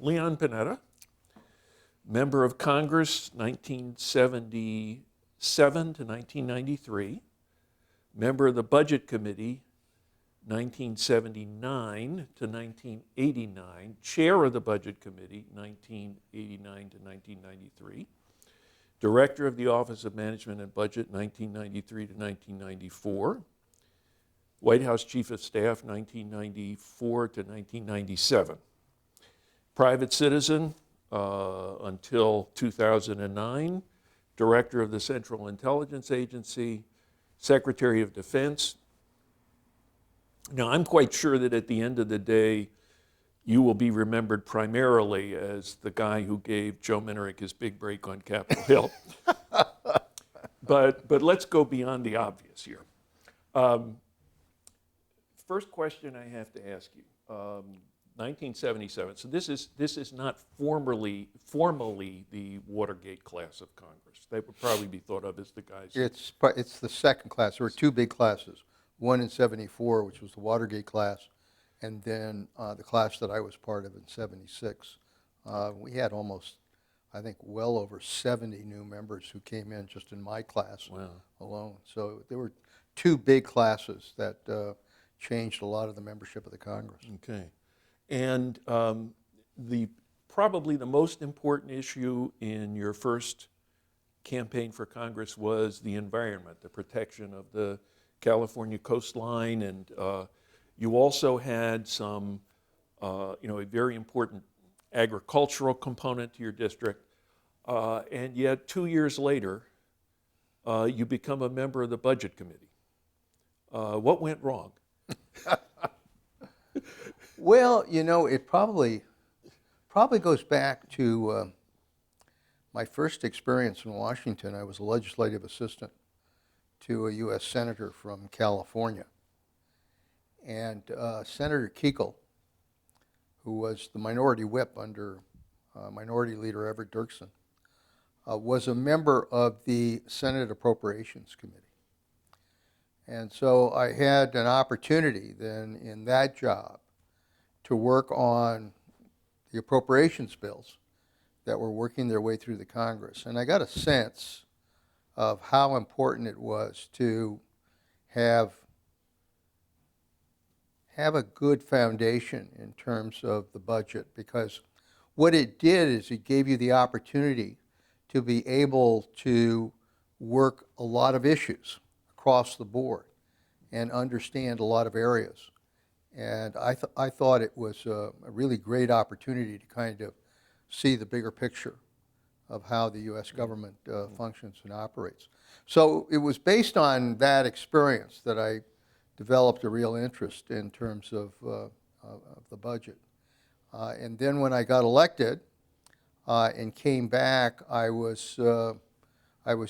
Leon Panetta, member of Congress 1977 to 1993, member of the Budget Committee 1979 to 1989, chair of the Budget Committee 1989 to 1993, director of the Office of Management and Budget 1993 to 1994, White House Chief of Staff 1994 to 1997. Private citizen until 2009, Director of the Central Intelligence Agency, Secretary of Defense. Now, I'm quite sure that at the end of the day, you will be remembered primarily as the guy who gave Joe Minerick his big break on Capitol Hill. But let's go beyond the obvious here. First question I have to ask you. 1977. So this is not formally the Watergate class of Congress. They would probably be thought of as the guys. It's the second class. There were two big classes. One in '74, which was the Watergate class, and then the class that I was part of in '76. We had almost, I think, well over 70 new members who came in just in my class alone. So there were two big classes that changed a lot of the membership of the Congress. Okay. And probably the most important issue in your first campaign for Congress was the environment, the protection of the California coastline, and you also had some, a very important agricultural component to your district, and yet 2 years later, you become a member of the Budget Committee. What went wrong? Well, it probably goes back to my first experience in Washington. I was a legislative assistant to a U.S. Senator from California. And Senator Kuechel, who was the minority whip under Minority Leader Everett Dirksen, was a member of the Senate Appropriations Committee. And so I had an opportunity then in that job to work on the appropriations bills that were working their way through the Congress. And I got a sense of how important it was to have a good foundation in terms of the budget, because what it did is it gave you the opportunity to be able to work a lot of issues across the board and understand a lot of areas. And I thought it was a really great opportunity to kind of see the bigger picture of how the U.S. government functions and operates. So it was based on that experience that I developed a real interest in terms of the budget. And then when I got elected and came back, I was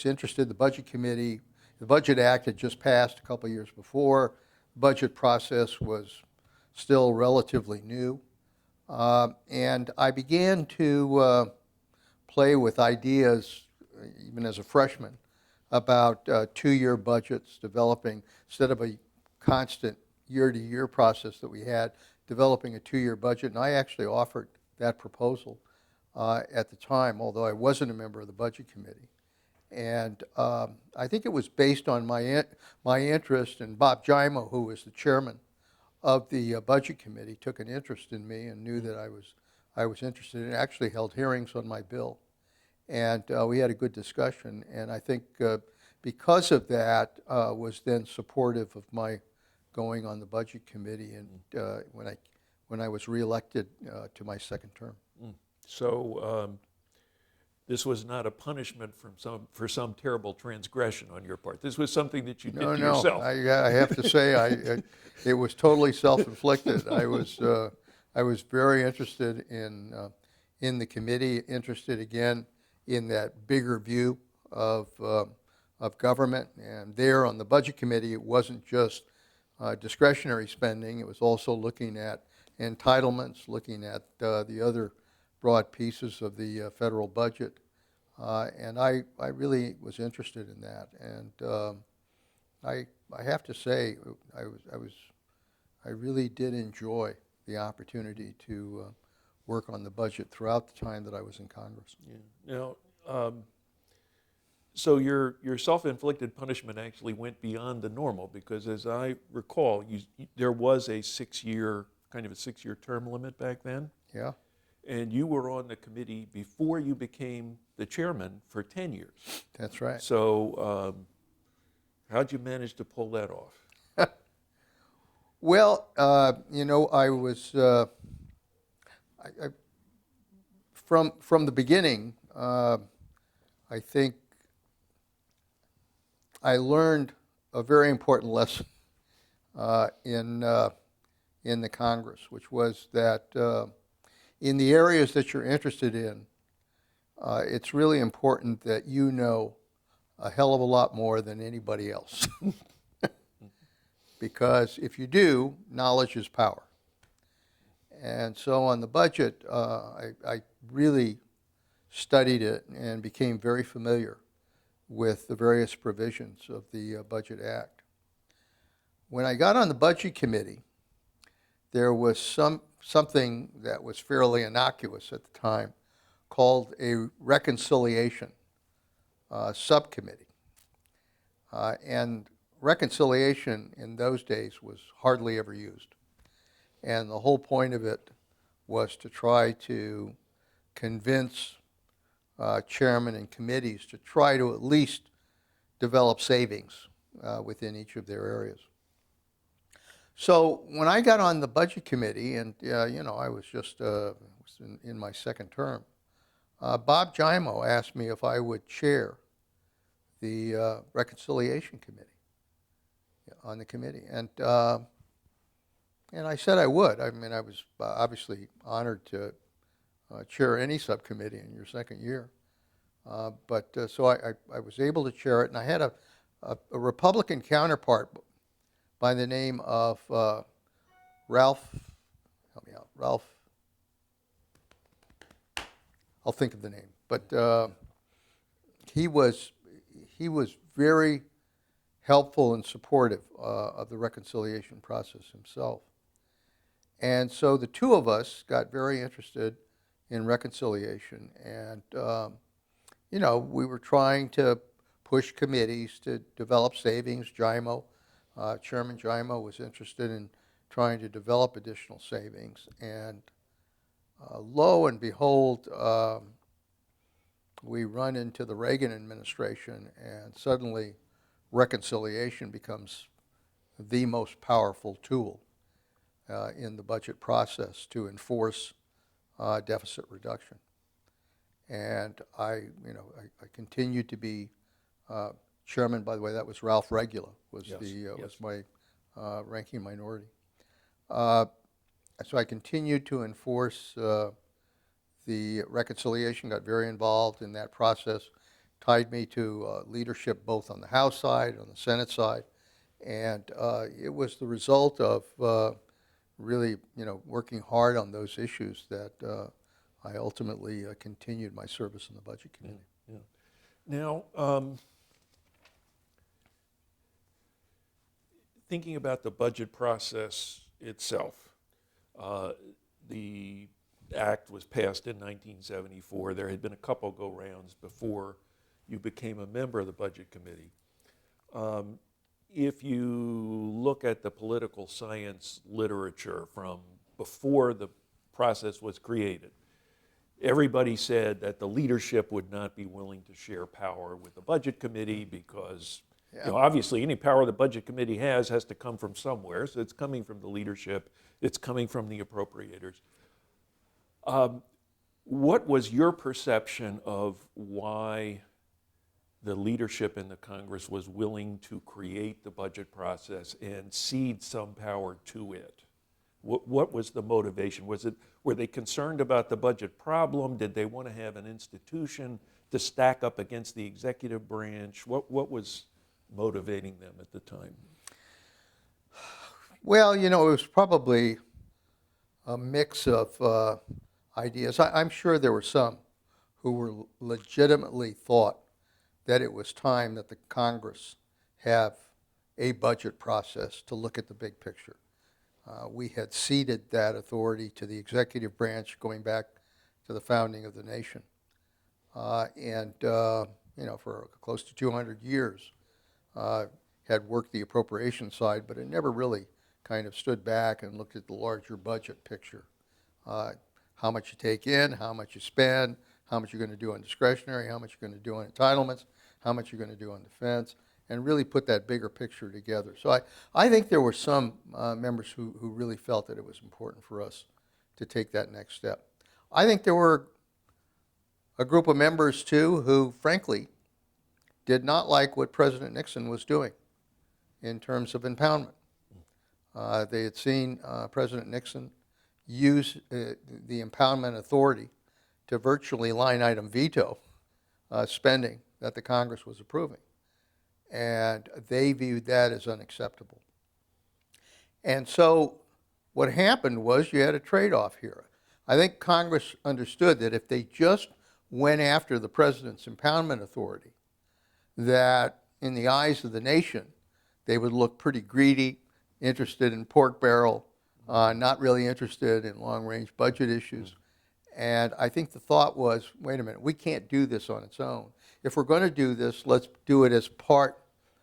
interested. The Budget Committee, the Budget Act had just passed a couple years before. The budget process was still relatively new. And I began to play with ideas, even as a freshman, about two-year budgets, developing, instead of a constant year-to-year process that we had, developing a two-year budget. And I actually offered that proposal at the time, although I wasn't a member of the Budget Committee. And I think it was based on my interest, and Bob Gymo, who was the chairman of the Budget Committee, took an interest in me and knew that I was interested, and actually held hearings on my bill. And we had a good discussion, and I think because of that was then supportive of my going on the Budget Committee, and when I was reelected to my second term. So this was not a punishment for some terrible transgression on your part. This was something that you did to yourself. No, I have to say it was totally self-inflicted. I was very interested in the committee, interested again in that bigger view of government. And there on the Budget Committee, it wasn't just discretionary spending. It was also looking at entitlements, looking at the other broad pieces of the federal budget. And I really was interested in that. And I have to say, I really did enjoy the opportunity to work on the budget throughout the time that I was in Congress. Yeah. Now, so your self-inflicted punishment actually went beyond the normal because, as I recall, there was a 6-year term limit back then, Yeah, and you were on the committee before you became the chairman for 10 years. that's right. So, how'd you manage to pull that off? Well, I was I, from the beginning. I think I learned a very important lesson in the Congress, which was that in the areas that you're interested in, it's really important that you know a hell of a lot more than anybody else. Because if you do, knowledge is power. And so on the budget, I really studied it and became very familiar with the various provisions of the Budget Act. When I got on the Budget Committee, there was something that was fairly innocuous at the time called a reconciliation subcommittee. And reconciliation in those days was hardly ever used. And the whole point of it was to try to convince chairmen and committees to try to at least develop savings within each of their areas. So when I got on the Budget Committee, and I was just in my second term, Bob Gimo asked me if I would chair the Reconciliation Committee on the committee, and I said I would. I mean, I was obviously honored to chair any subcommittee in your second year, but so I was able to chair it, and I had a Republican counterpart by the name of Ralph. Help me out, Ralph. I'll think of the name, but he was very helpful and supportive of the reconciliation process himself. And so the two of us got very interested in reconciliation, and we were trying to push committees to develop savings. Chairman Gimo was interested in trying to develop additional savings, and lo and behold, we run into the Reagan administration, and suddenly reconciliation becomes the most powerful tool in the budget process to enforce deficit reduction. And I continued to be chairman. By the way, that was Ralph Regula was my ranking minority. So I continued to enforce the reconciliation, got very involved in that process, tied me to leadership both on the House side, on the Senate side, and it was the result of really, working hard on those issues that I ultimately continued my service in the Budget Committee. Yeah. Now, thinking about the budget process itself, the act was passed in 1974. There had been a couple go-rounds before you became a member of the Budget Committee. If you look at the political science literature from before the process was created, everybody said that the leadership would not be willing to share power with the Budget Committee because obviously any power the Budget Committee has to come from somewhere. So it's coming from the leadership, it's coming from the appropriators. What was your perception of why the leadership in the Congress was willing to create the budget process and cede some power to it? What was the motivation? Were they concerned about the budget problem? Did they want to have an institution to stack up against the executive branch? What was motivating them at the time? Well, it was probably a mix of ideas. I'm sure there were some who were legitimately thought that it was time that the Congress have a budget process to look at the big picture. We had ceded that authority to the executive branch going back to the founding of the nation. For close to 200 years, had worked the appropriation side, but it never really kind of stood back and looked at the larger budget picture. How much you take in, how much you spend, how much you're going to do on discretionary, how much you're going to do on entitlements, how much you're going to do on defense, and really put that bigger picture together. So I think there were some members who really felt that it was important for us to take that next step. I think there were a group of members, too, who, frankly, did not like what President Nixon was doing in terms of impoundment. They had seen President Nixon use the impoundment authority to virtually line item veto spending that the Congress was approving. And they viewed that as unacceptable. And so what happened was you had a trade-off here. I think Congress understood that if they just went after the president's impoundment authority, that in the eyes of the nation, they would look pretty greedy, interested in pork barrel, not really interested in long-range budget issues. And I think the thought was, wait a minute, we can't do this on its own. If we're going to do this, let's do it as part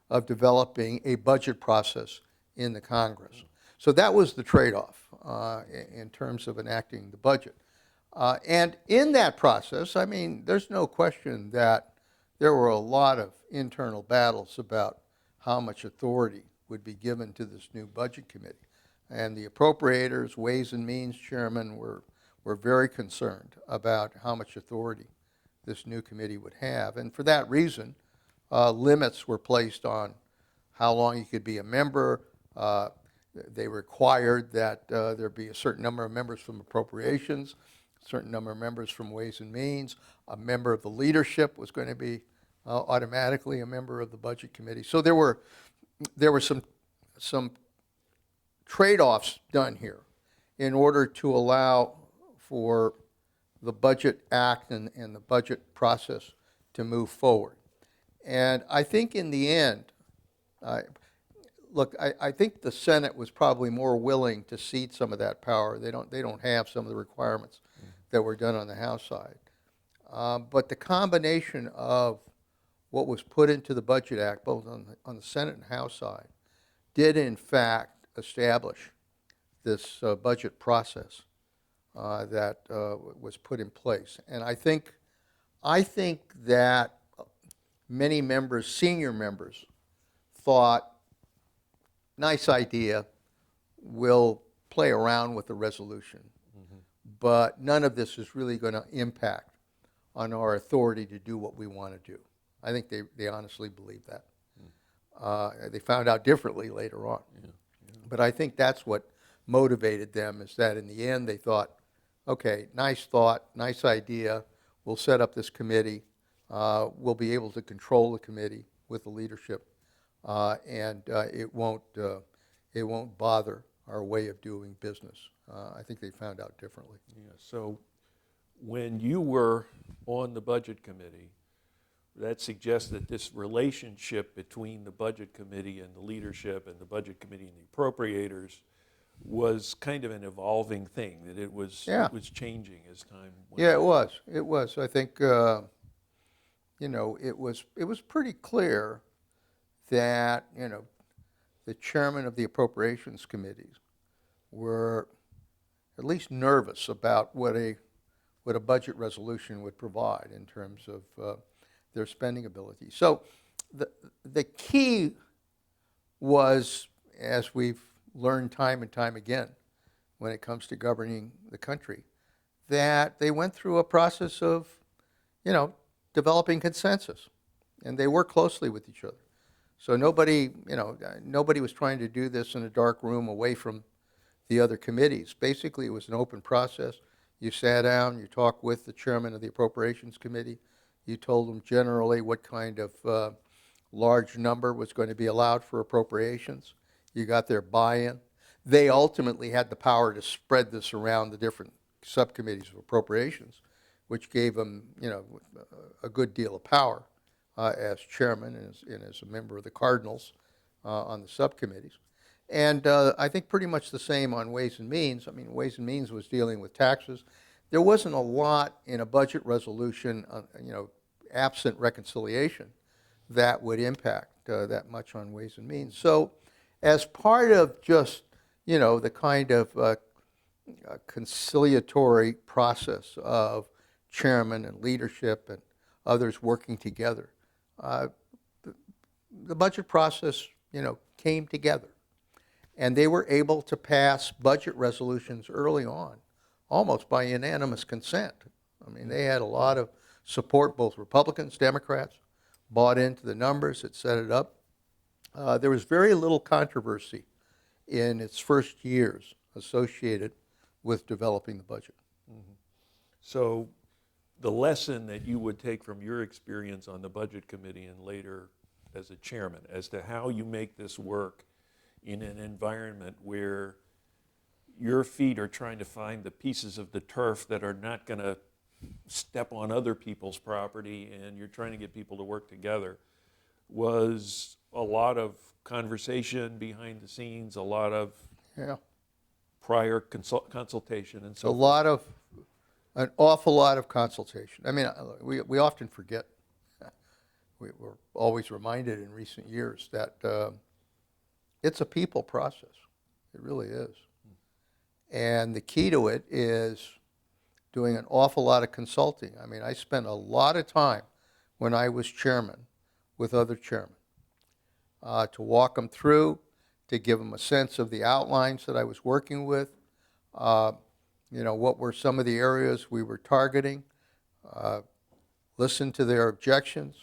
of developing a budget process in the Congress. So that was the trade-off in terms of enacting the budget. And in that process, I mean, there's no question that there were a lot of internal battles about how much authority would be given to this new budget committee. And the appropriators, Ways and Means chairman were very concerned about how much authority this new committee would have. And for that reason, limits were placed on how long you could be a member. They required that there be a certain number of members from appropriations, a certain number of members from Ways and Means. A member of the leadership was going to be automatically a member of the budget committee. So there were some trade-offs done here in order to allow for the Budget Act and the budget process to move forward. And I think in the end, I think the Senate was probably more willing to cede some of that power. They don't have some of the requirements that were done on the House side. But the combination of what was put into the Budget Act, both on the Senate and House side, did in fact establish this budget process that was put in place. And I think that many members, senior members, thought, nice idea, we'll play around with the resolution, but none of this is really going to impact on our authority to do what we want to do. I think they honestly believe that. They found out differently later on. But I think that's what motivated them, is that in the end they thought, okay, nice thought, nice idea, we'll set up this committee, we'll be able to control the committee with the leadership, and it won't bother our way of doing business. I think they found out differently. Yeah, so when you were on the Budget Committee, that suggests that this relationship between the Budget Committee and the leadership and the Budget Committee and the appropriators was kind of an evolving thing, that it was changing as time went on. Yeah, it was. I think, it was pretty clear that, the chairman of the appropriations committees were at least nervous about what a budget resolution would provide in terms of their spending ability. So the key was, as we've learned time and time again when it comes to governing the country, that they went through a process of, developing consensus, and they worked closely with each other. So nobody was trying to do this in a dark room away from the other committees. Basically, it was an open process. You sat down, you talked with the chairman of the Appropriations Committee. You told them generally what kind of large number was going to be allowed for appropriations. You got their buy-in. They ultimately had the power to spread this around the different subcommittees of appropriations, which gave them, a good deal of power as chairman and as a member of the Cardinals on the subcommittees. And I think pretty much the same on Ways and Means. I mean, Ways and Means was dealing with taxes. There wasn't a lot in a budget resolution, absent reconciliation, that would impact that much on Ways and Means. So as part of just, the kind of conciliatory process of chairman and leadership and others working together, uh, the budget process, came together. And they were able to pass budget resolutions early on, almost by unanimous consent. I mean, they had a lot of support, both Republicans, Democrats, bought into the numbers, it set it up. There was very little controversy in its first years associated with developing the budget. So the lesson that you would take from your experience on the Budget Committee and later as a chairman as to how you make this work in an environment where your feet are trying to find the pieces of the turf that are not going to step on other people's property, and you're trying to get people to work together, was a lot of conversation behind the scenes, a lot of Yeah, prior consultation, and so a forth. lot of, an awful lot of consultation. I mean, we often forget, we're always reminded in recent years that it's a people process. It really is. And the key to it is doing an awful lot of consulting. I mean, I spent a lot of time when I was chairman with other chairmen to walk them through, to give them a sense of the outlines that I was working with, what were some of the areas we were targeting, listen to their objections,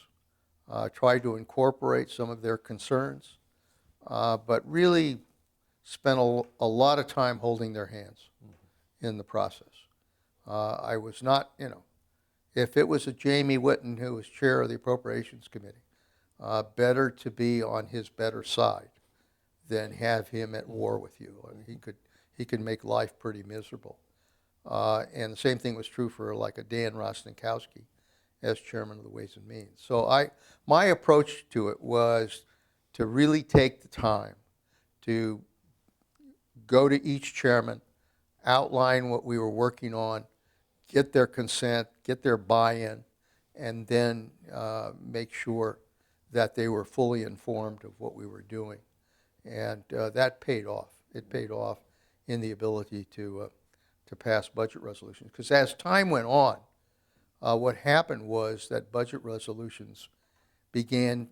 try to incorporate some of their concerns, but really spent a lot of time holding their hands in the process. I was not, if it was a Jamie Whitten who was chair of the Appropriations Committee, better to be on his better side than have him at war with you. I mean, he could make life pretty miserable. And the same thing was true for like a Dan Rostenkowski as chairman of the Ways and Means. So my approach to it was to really take the time to go to each chairman, outline what we were working on, get their consent, get their buy-in, and then make sure that they were fully informed of what we were doing. And that paid off. It paid off in the ability to pass budget resolutions. Because as time went on, what happened was that budget resolutions began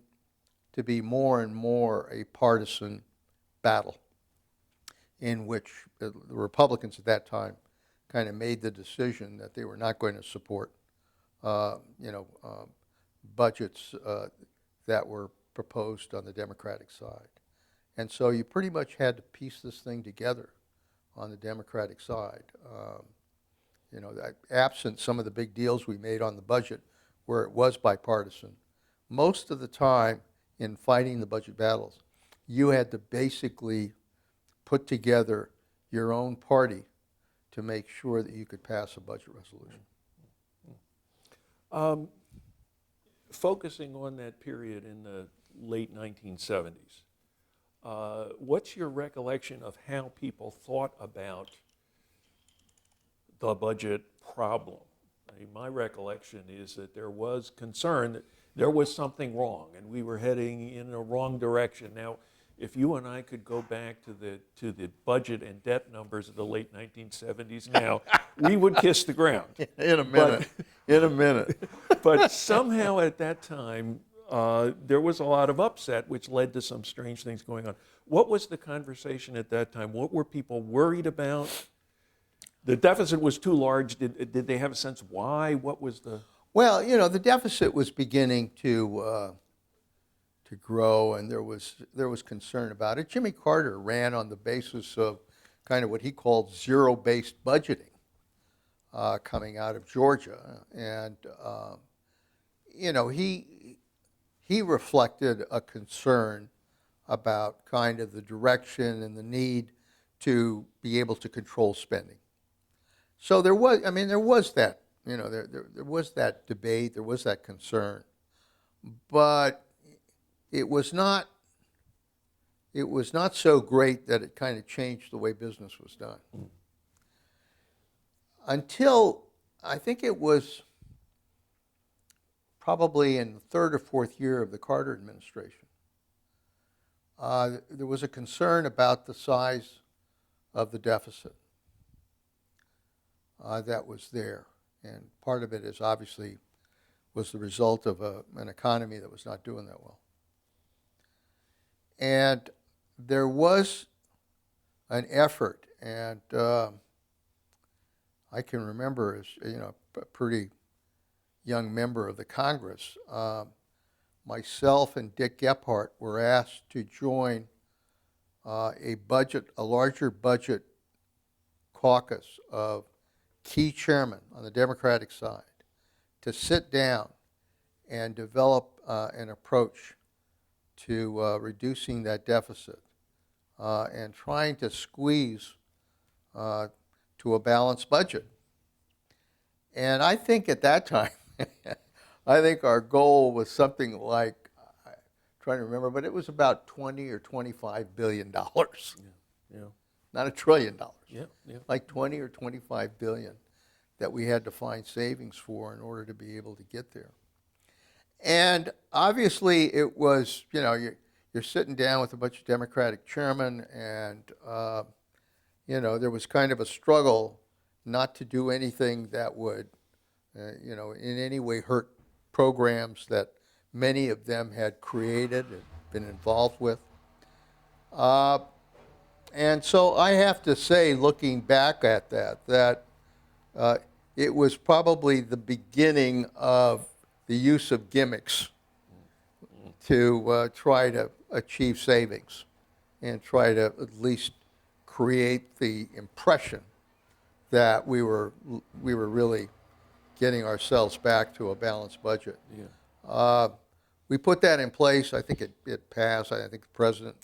to be more and more a partisan battle in which the Republicans at that time kind of made the decision that they were not going to support, budgets that were proposed on the Democratic side. And so you pretty much had to piece this thing together on the Democratic side. Absent some of the big deals we made on the budget where it was bipartisan, most of the time in fighting the budget battles, you had to basically put together your own party to make sure that you could pass a budget resolution. Focusing on that period in the late 1970s, what's your recollection of how people thought about the budget problem? I mean, my recollection is that there was concern that there was something wrong and we were heading in a wrong direction. Now, if you and I could go back to the budget and debt numbers of the late 1970s now, we would kiss the ground. In a minute. But somehow at that time, there was a lot of upset, which led to some strange things going on. What was the conversation at that time? What were people worried about? The deficit was too large. Did they have a sense why? What was the... Well, the deficit was beginning to grow, and there was concern about it. Jimmy Carter ran on the basis of kind of what he called zero-based budgeting coming out of Georgia, and he reflected a concern about kind of the direction and the need to be able to control spending. So there was that, there was that debate, there was that concern, but it was not it was not so great that it kind of changed the way business was done. Until I think it was probably in the third or fourth year of the Carter administration, there was a concern about the size of the deficit that was there. And part of it is obviously was the result of an economy that was not doing that well. And there was an effort, and I can remember as a pretty young member of the Congress, myself and Dick Gephardt were asked to join a larger budget caucus of key chairmen on the Democratic side to sit down and develop an approach to reducing that deficit and trying to squeeze to a balanced budget. And I think at that time, I think our goal was something like, I'm trying to remember, but it was about $20 or $25 billion. Yeah. Not $1 trillion. Yeah. Yeah. Like 20 or 25 billion that we had to find savings for in order to be able to get there. And obviously it was, you're sitting down with a bunch of Democratic chairmen, and, there was kind of a struggle not to do anything that would, in any way hurt programs that many of them had created and been involved with. And so I have to say, looking back at that it was probably the beginning of the use of gimmicks to try to achieve savings and try to at least create the impression that we were really getting ourselves back to a balanced budget. Yeah. We put that in place. I think it passed. I think President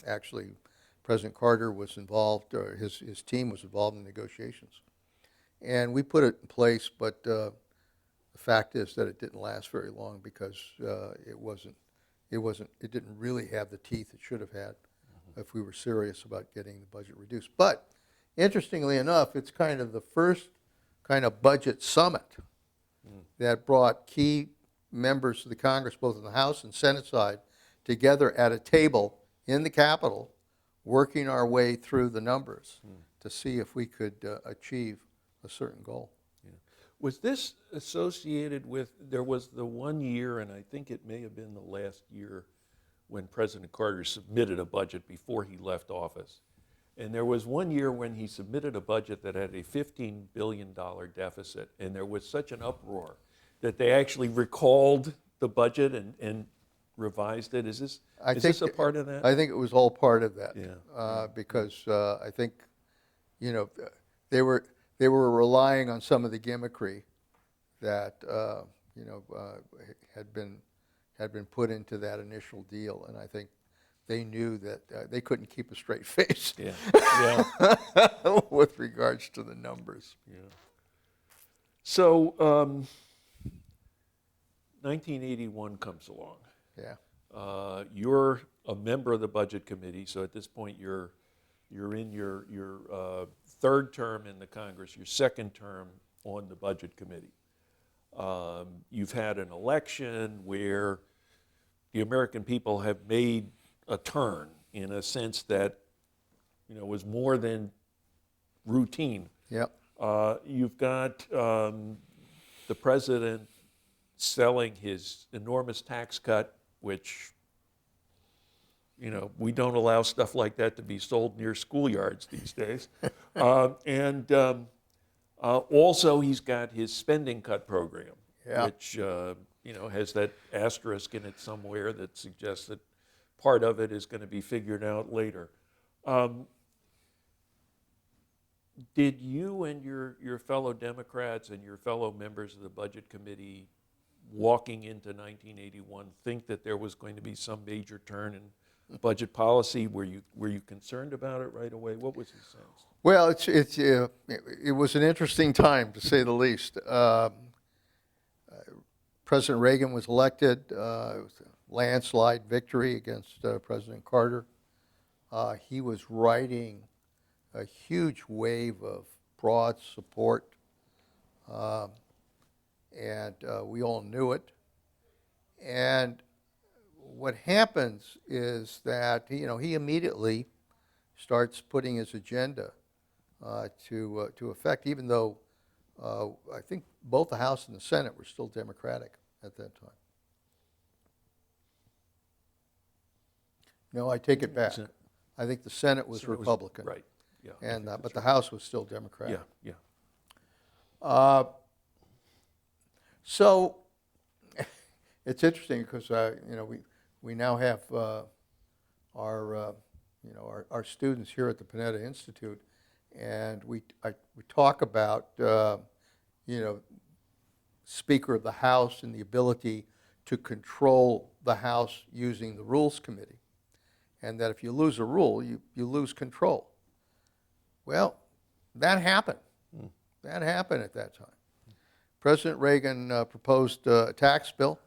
Carter was involved, or his team was involved in negotiations. And we put it in place, but the fact is that it didn't last very long because it didn't really have the teeth it should have had if we were serious about getting the budget reduced. But interestingly enough, it's kind of the first kind of budget summit that brought key members of the Congress, both in the House and Senate side, together at a table in the Capitol, working our way through the numbers to see if we could achieve a certain goal. Yeah. Was this associated with, there was the 1 year, and I think it may have been the last year, when President Carter submitted a budget before he left office. And there was 1 year when he submitted a budget that had a $15 billion deficit, and there was such an uproar that they actually recalled the budget and revised it. Is this a part of that? I think it was all part of that. Yeah. Because I think, they were relying on some of the gimmickry that had been put into that initial deal, and I think they knew that they couldn't keep a straight face with regards to the numbers. Yeah. So 1981 comes along. Yeah. You're a member of the Budget Committee, so at this point you're in your third term in the Congress, your second term on the Budget Committee. You've had an election where the American people have made a turn in a sense that was more than routine. Yep. You've got the president selling his enormous tax cut, which we don't allow stuff like that to be sold near schoolyards these days. And also he's got his spending cut program, which has that asterisk in it somewhere that suggests that part of it is going to be figured out later. Did you and your fellow Democrats and your fellow members of the Budget Committee walking into 1981 think that there was going to be some major turn in budget policy? Were you concerned about it right away? What was your sense? Well, it was an interesting time, to say the least. President Reagan was elected. It was a landslide victory against President Carter. he was riding a huge wave of broad support, and we all knew it. And what happens is that he immediately starts putting his agenda to effect, even though I think both the House and the Senate were still Democratic at that time. No, I take it back. I think the Senate was Republican. Right, yeah. And but the House was still Democratic. Yeah, So it's interesting because we now have our students here at the Panetta Institute, and we talk about Speaker of the House and the ability to control the House using the Rules Committee, and that if you lose a rule, you lose control. Well, that happened. That happened at that time. President Reagan proposed a tax bill.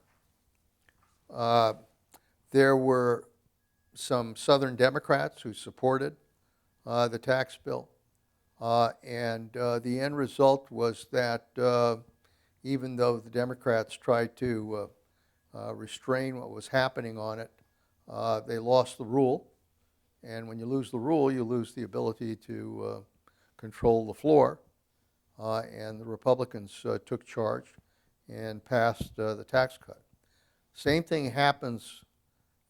There were some Southern Democrats who supported the tax bill. And the end result was that even though the Democrats tried to restrain what was happening on it, they lost the rule. And when you lose the rule, you lose the ability to control the floor. And the Republicans took charge and passed the tax cut. Same thing happens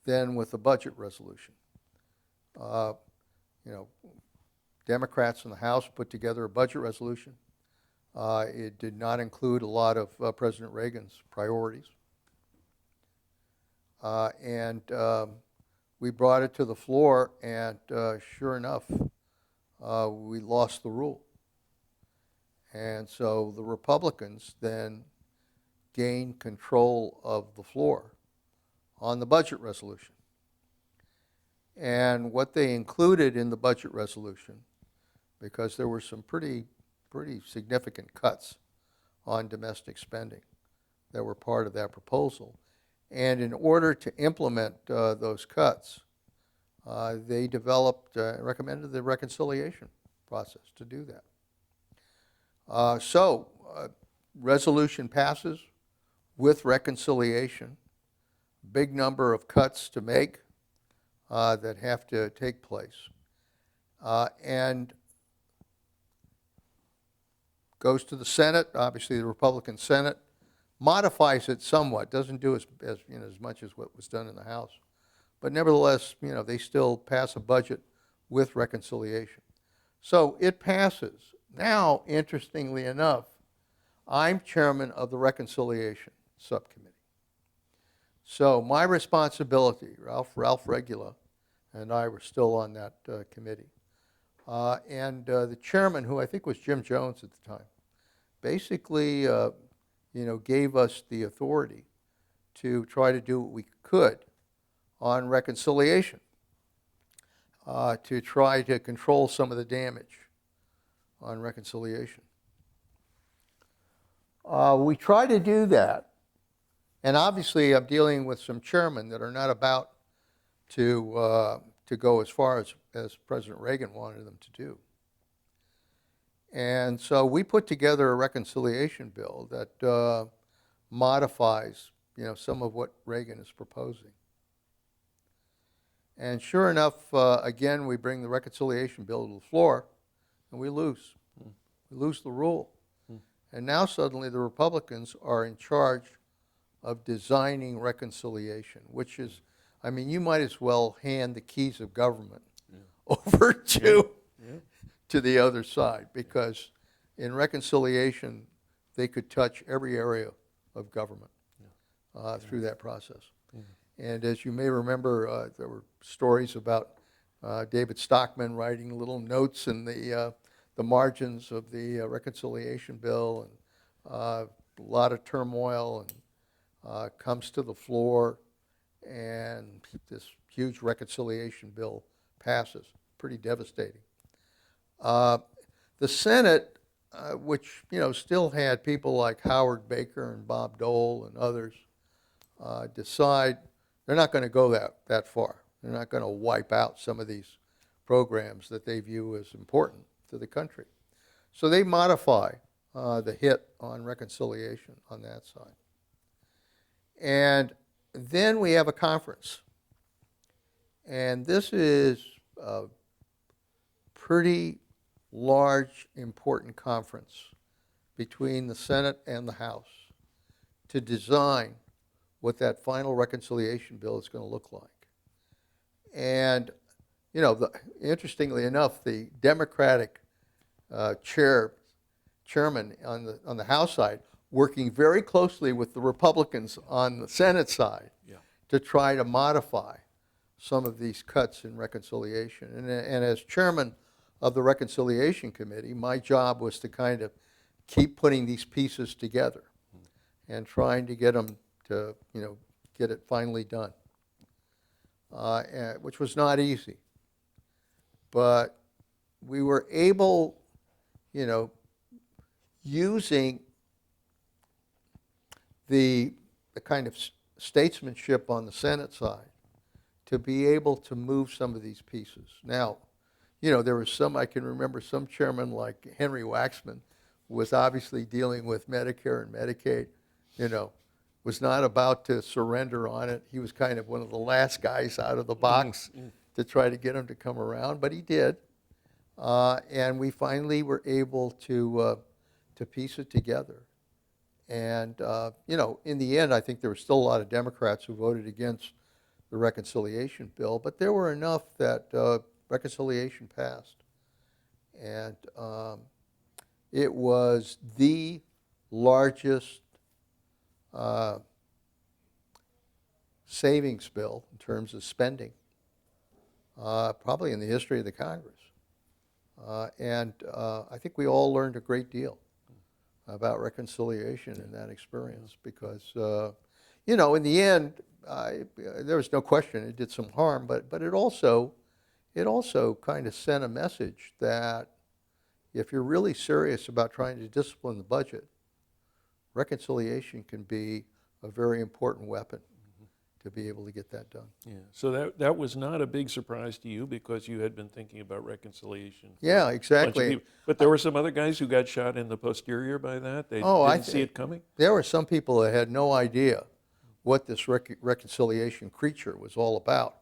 then with the budget resolution. Democrats in the House put together a budget resolution. It did not include a lot of President Reagan's priorities. And we brought it to the floor, and sure enough, we lost the rule. And so the Republicans then gained control of the floor on the budget resolution. And what they included in the budget resolution, because there were some pretty significant cuts on domestic spending that were part of that proposal. And in order to implement those cuts, they recommended the reconciliation process to do that. Resolution passes with reconciliation, big number of cuts to make that have to take place, and goes to the Senate. Obviously, the Republican Senate modifies it somewhat, doesn't do as much as what was done in the House, but nevertheless, they still pass a budget with reconciliation. So it passes. Now, interestingly enough, I'm chairman of the Reconciliation Subcommittee. So my responsibility, Ralph Regula and I were still on that committee. And the chairman, who I think was Jim Jones at the time, basically gave us the authority to try to do what we could on reconciliation, to try to control some of the damage on reconciliation. We try to do that, and obviously I'm dealing with some chairmen that are not about to go as far as President Reagan wanted them to do. And so we put together a reconciliation bill that modifies some of what Reagan is proposing. And sure enough, again, we bring the reconciliation bill to the floor, and we lose. We lose the rule. And now suddenly the Republicans are in charge of designing reconciliation, which is, you might as well hand the keys of government over to the other side, because in reconciliation, they could touch every area of government through that process. And as you may remember, there were stories about David Stockman writing little notes in the margins of the reconciliation bill, and a lot of turmoil, and comes to the floor, and this huge reconciliation bill passes. Pretty devastating. The Senate, which still had people like Howard Baker and Bob Dole and others, decide they're not going to go that far. They're not going to wipe out some of these programs that they view as important to the country. So they modify the hit on reconciliation on that side. And then we have a conference. And this is a pretty large, important conference between the Senate and the House to design what that final reconciliation bill is going to look like. And, you know, interestingly enough, the Democratic chairman on the House side working very closely with the Republicans on the Senate side to try to modify some of these cuts in reconciliation. And as chairman of the Reconciliation Committee, my job was to kind of keep putting these pieces together and trying to get them to, you know, get it finally done, which was not easy. But we were able, you know, using the kind of statesmanship on the Senate side to be able to move some of these pieces. Now, you know, there was some, I can remember some chairman like Henry Waxman was obviously dealing with Medicare and Medicaid, you know, was not about to surrender on it. He was kind of one of the last guys out of the box to try to get him to come around, but he did. And we finally were able to piece it together. And, you know, in the end, I think there were still a lot of Democrats who voted against the reconciliation bill, but there were enough that reconciliation passed. And it was the largest savings bill in terms of spending, probably in the history of the Congress. And I think we all learned a great deal about reconciliation in that experience because, you know, in the end, there was no question it did some harm, but it also kind of sent a message that if you're really serious about trying to discipline the budget, reconciliation can be a very important weapon to be able to get that done. Yeah, so that was not a big surprise to you because you had been thinking about reconciliation. Yeah, a bunch of exactly. people. But there were some other guys who got shot in the posterior by that? They I didn't see it coming? There were some people that had no idea what this reconciliation creature was all about.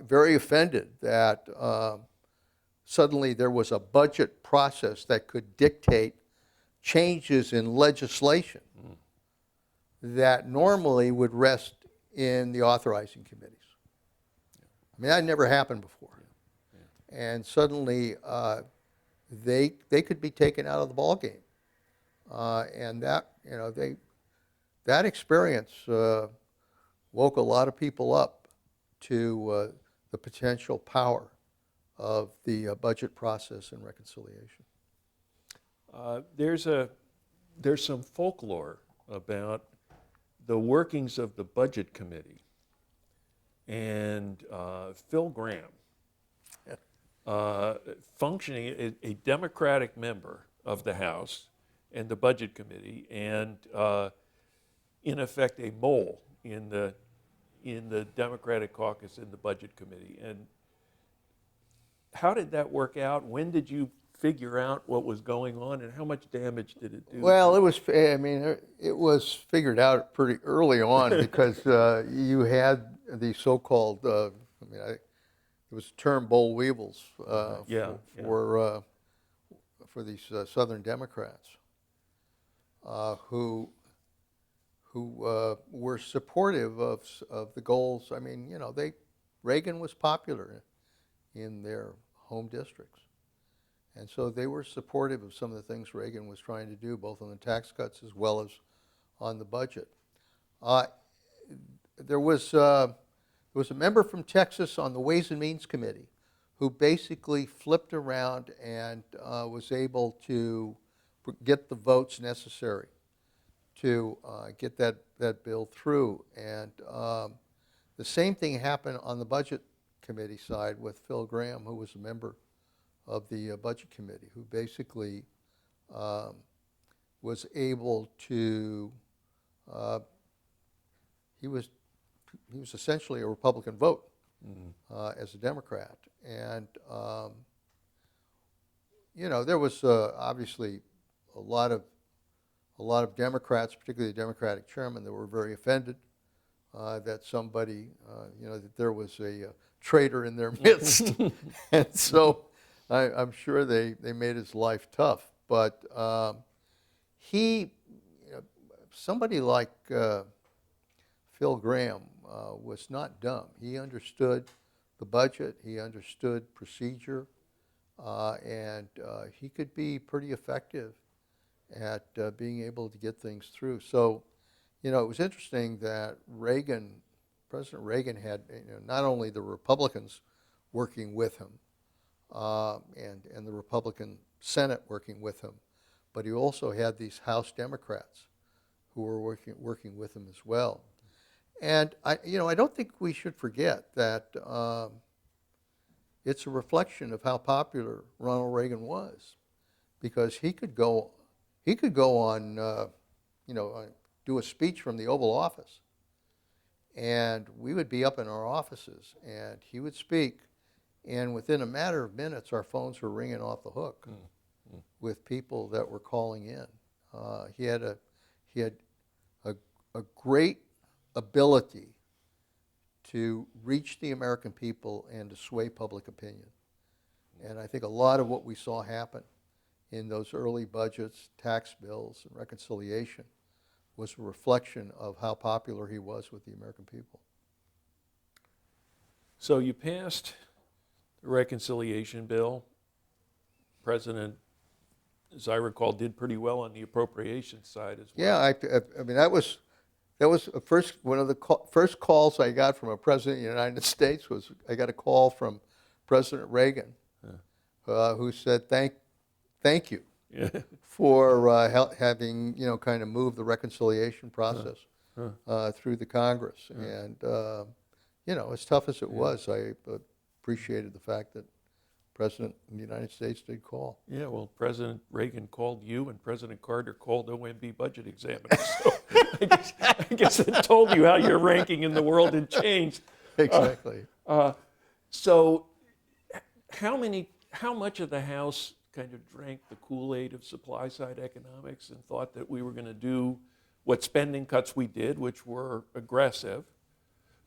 Very offended that suddenly there was a budget process that could dictate changes in legislation that normally would rest in the authorizing committees. I mean, that never happened before. And suddenly they could be taken out of the ballgame. And that, you know, that experience woke a lot of people up to the potential power of the budget process and reconciliation. There's some folklore about the workings of the Budget Committee and Phil Gramm functioning a Democratic member of the House and the Budget Committee, and in effect a mole in the Democratic caucus in the Budget Committee. And how did that work out? When did you figure out what was going on, and how much damage did it do? Well, it was figured out pretty early on because you had the so-called, it was termed boll weevils for these Southern Democrats who were supportive of the goals. I mean, you know, Reagan was popular in their home districts. And so they were supportive of some of the things Reagan was trying to do, both on the tax cuts as well as on the budget. There was a member from Texas on the Ways and Means Committee who basically flipped around and was able to get the votes necessary to get that bill through. And the same thing happened on the Budget Committee side with Phil Gramm, who was a member of the Budget Committee, who basically was able to, he was essentially a Republican vote as a Democrat. And, there was obviously a lot of Democrats, particularly the Democratic chairman, that were very offended that somebody, that there was a traitor in their midst. And so I'm sure they made his life tough. But he, somebody like Phil Graham was not dumb. He understood the budget, he understood procedure, and he could be pretty effective at being able to get things through. So, it was interesting that President Reagan had not only the Republicans working with him and the Republican Senate working with him, but he also had these House Democrats who were working with him as well. And I don't think we should forget that it's a reflection of how popular Ronald Reagan was, because he could go on, do a speech from the Oval Office, and we would be up in our offices, and he would speak, and within a matter of minutes, our phones were ringing off the hook with people that were calling in. He had a great ability to reach the American people and to sway public opinion. And I think a lot of what we saw happen in those early budgets, tax bills, and reconciliation was a reflection of how popular he was with the American people. So you passed the reconciliation bill. President, as I recall, did pretty well on the appropriations side as well. Yeah, I mean, that was one of the first calls I got from a president of the United States. Was I got a call from President Reagan, who said, thank you for having kind of moved the reconciliation process through the Congress. And as tough as it was, I appreciated the fact that President of the United States did call. Yeah, well, President Reagan called you, and President Carter called OMB budget examiners. So I guess that told you how your ranking in the world had changed. Exactly. So how much of the House kind of drank the Kool-Aid of supply-side economics and thought that we were going to do what spending cuts we did, which were aggressive,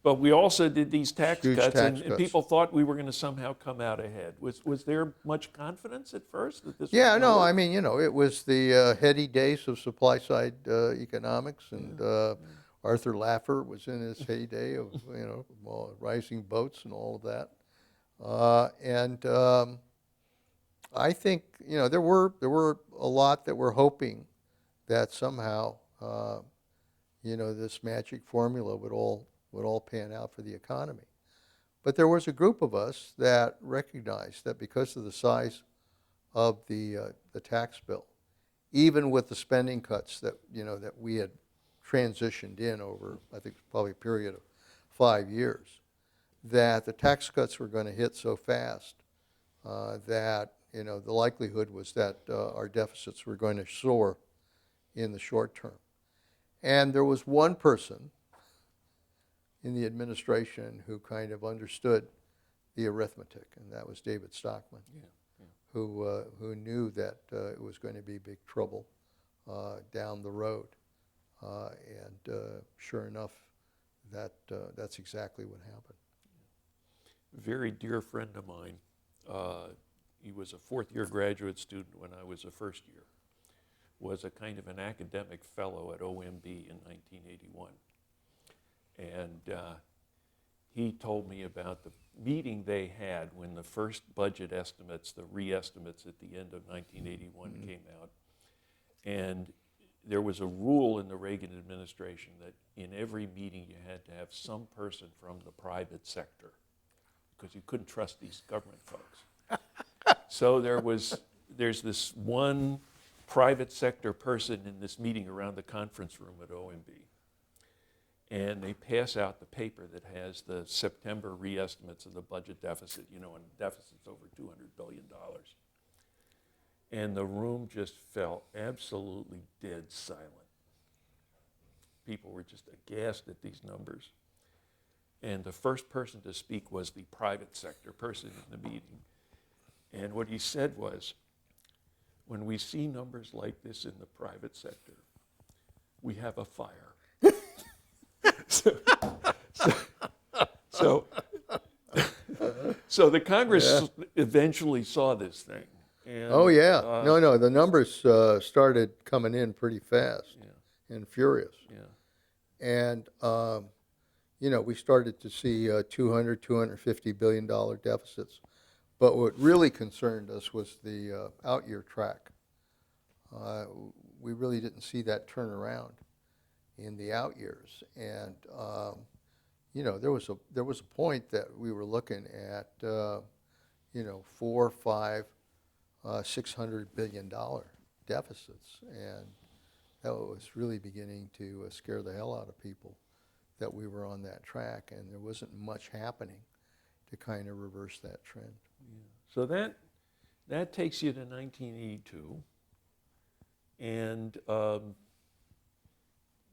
but we also did these tax cuts, and people thought we were going to somehow come out ahead. Was there much confidence at first that this was Yeah, no, work? I mean, it was the heady days of supply-side economics, and Arthur Laffer was in his heyday of, rising boats and all of that. I think, there were a lot that were hoping that somehow, this magic formula would all pan out for the economy. But there was a group of us that recognized that because of the size of the tax bill, even with the spending cuts that we had transitioned in over, I think, probably a period of 5 years, that the tax cuts were going to hit so fast that the likelihood was that our deficits were going to soar in the short term. And there was one person in the administration who kind of understood the arithmetic, and that was David Stockman, who knew that it was going to be big trouble down the road. Sure enough, that's exactly what happened. Very dear friend of mine. He was a fourth-year graduate student when I was a first year. Was a kind of an academic fellow at OMB in 1981. And he told me about the meeting they had when the first budget estimates, the re-estimates at the end of 1981 came out. And there was a rule in the Reagan administration that in every meeting you had to have some person from the private sector, because you couldn't trust these government folks. So there's this one private sector person in this meeting around the conference room at OMB. And they pass out the paper that has the September re-estimates of the budget deficit, and the deficit's over $200 billion. And the room just fell absolutely dead silent. People were just aghast at these numbers. And the first person to speak was the private sector person in the meeting. And what he said was, when we see numbers like this in the private sector, we have a fire. so, so, so the Congress eventually saw this thing. And, Oh, yeah. No, the numbers started coming in pretty fast and furious. Yeah. And, we started to see $250 billion deficits. But what really concerned us was the out-year track. We really didn't see that turn around in the out years. And, there was a point that we were looking at, $4, $5, $600 billion deficits. And that was really beginning to scare the hell out of people that we were on that track, and there wasn't much happening to kind of reverse that trend. Yeah. So that takes you to 1982, and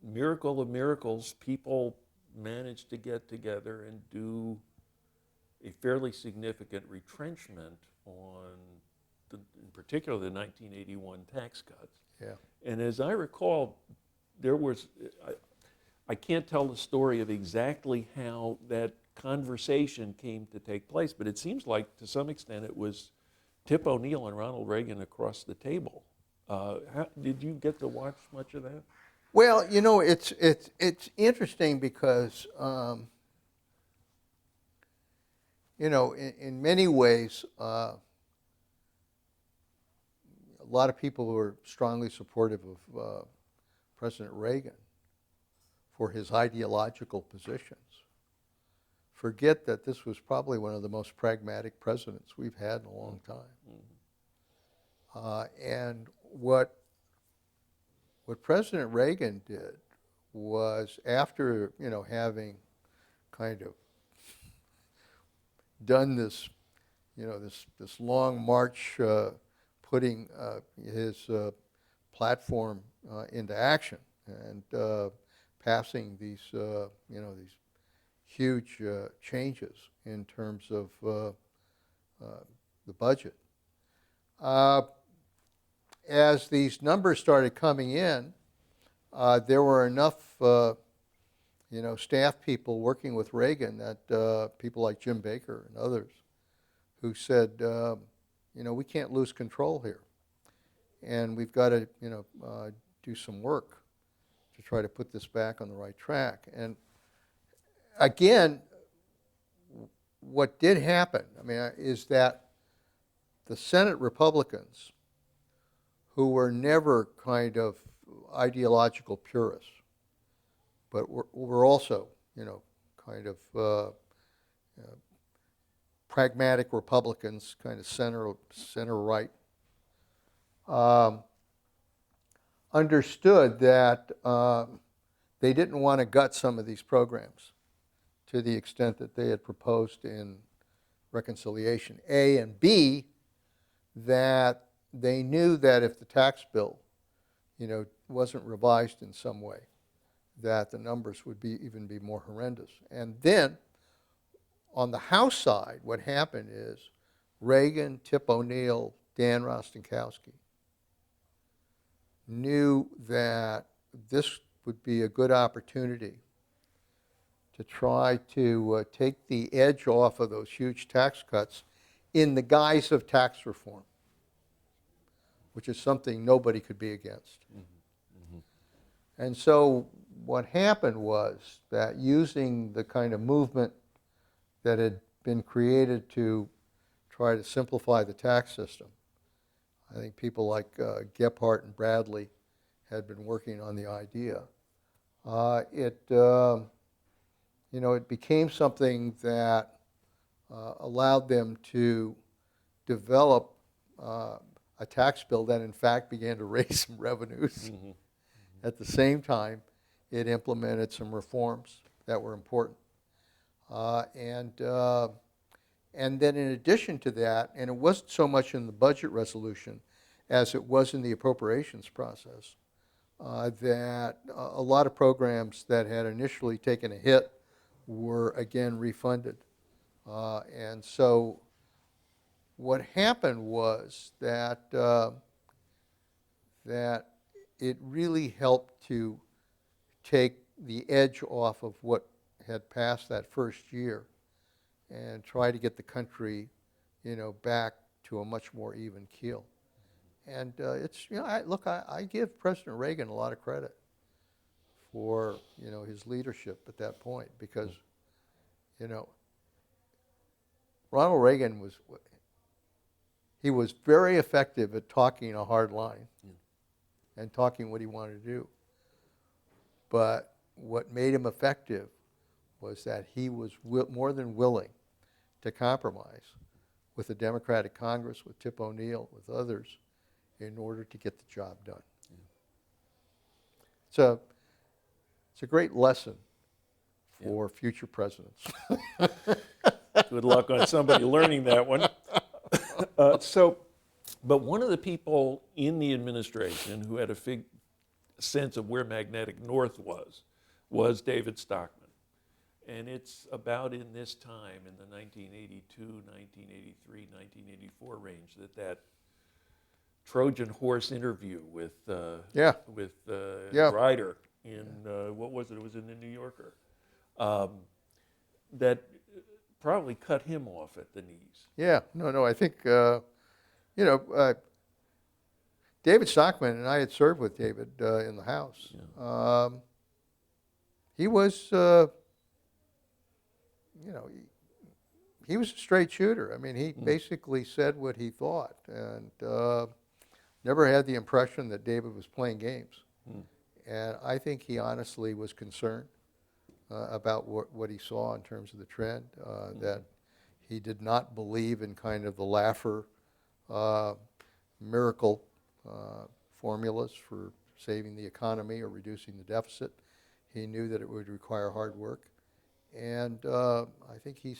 miracle of miracles, people managed to get together and do a fairly significant retrenchment on, in particular, the 1981 tax cuts. Yeah. And as I recall, there was, I can't tell the story of exactly how that conversation came to take place, but it seems like to some extent it was Tip O'Neill and Ronald Reagan across the table. Did you get to watch much of that? Well, it's interesting because, in many ways, a lot of people who are strongly supportive of President Reagan for his ideological positions forget that this was probably one of the most pragmatic presidents we've had in a long time. Mm-hmm. And what President Reagan did was, after having kind of done this this long march, putting his platform into action and passing these these huge changes in terms of the budget. As these numbers started coming in, there were enough staff people working with Reagan that people like Jim Baker and others who said, we can't lose control here, and we've got to do some work to try to put this back on the right track. And again, what did happen, is that the Senate Republicans, who were never kind of ideological purists, but were also, kind of pragmatic Republicans, kind of center right, understood that they didn't want to gut some of these programs to the extent that they had proposed in reconciliation, A, and B, that they knew that if the tax bill, wasn't revised in some way, that the numbers would even be more horrendous. And then, on the House side, what happened is Reagan, Tip O'Neill, Dan Rostenkowski knew that this would be a good opportunity to try to take the edge off of those huge tax cuts in the guise of tax reform, which is something nobody could be against. Mm-hmm. Mm-hmm. And so what happened was that, using the kind of movement that had been created to try to simplify the tax system, I think people like Gephardt and Bradley had been working on the idea. It became something that allowed them to develop a tax bill that in fact began to raise some revenues. Mm-hmm. At the same time, it implemented some reforms that were important. And then, in addition to that, and it wasn't so much in the budget resolution as it was in the appropriations process, that a lot of programs that had initially taken a hit, were again refunded. And so what happened was that it really helped to take the edge off of what had passed that first year and try to get the country, back to a much more even keel. And I give President Reagan a lot of credit for, his leadership at that point because, Ronald Reagan he was very effective at talking a hard line and talking what he wanted to do. But what made him effective was that he was more than willing to compromise with the Democratic Congress, with Tip O'Neill, with others, in order to get the job done. Yeah. It's a great lesson for future presidents. Good luck on somebody learning that one. But one of the people in the administration who had a sense of where magnetic north was David Stockman. And it's about in this time, in the 1982, 1983, 1984 range, that Trojan horse interview with Ryder in, what was it? It was in the New Yorker. That probably cut him off at the knees. Yeah, no, I think, David Stockman, and I had served with David in the House. Yeah. He was, he was a straight shooter. I mean, he basically said what he thought, and never had the impression that David was playing games. And I think he honestly was concerned about what he saw in terms of the trend, that he did not believe in kind of the Laffer miracle formulas for saving the economy or reducing the deficit. He knew that it would require hard work. And I think he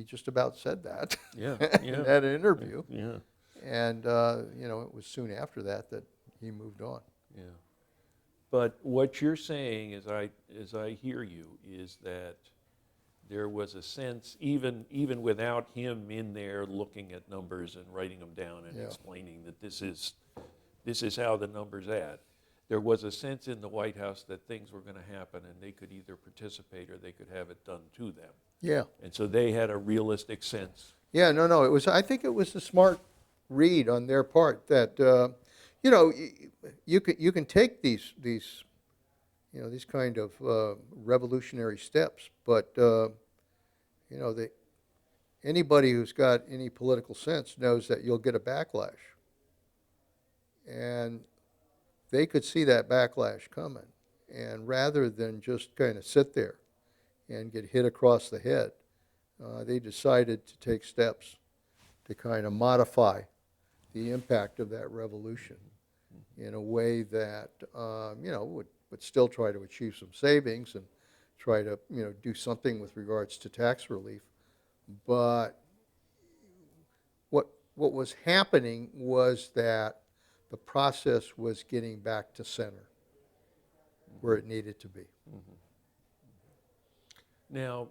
just about said that in that interview. Yeah. And, it was soon after that he moved on. Yeah. But what you're saying, as I hear you, is that there was a sense, even without him in there looking at numbers and writing them down and explaining that this is how the numbers add, there was a sense in the White House that things were going to happen and they could either participate or they could have it done to them. Yeah. And so they had a realistic sense. Yeah, no, I think it was a smart read on their part that, you can take these kind of revolutionary steps, but anybody who's got any political sense knows that you'll get a backlash, and they could see that backlash coming, and rather than just kind of sit there and get hit across the head, they decided to take steps to kind of modify the impact of that revolution in a way that would still try to achieve some savings and try to do something with regards to tax relief. But what was happening was that the process was getting back to center where it needed to be. Mm-hmm. Now,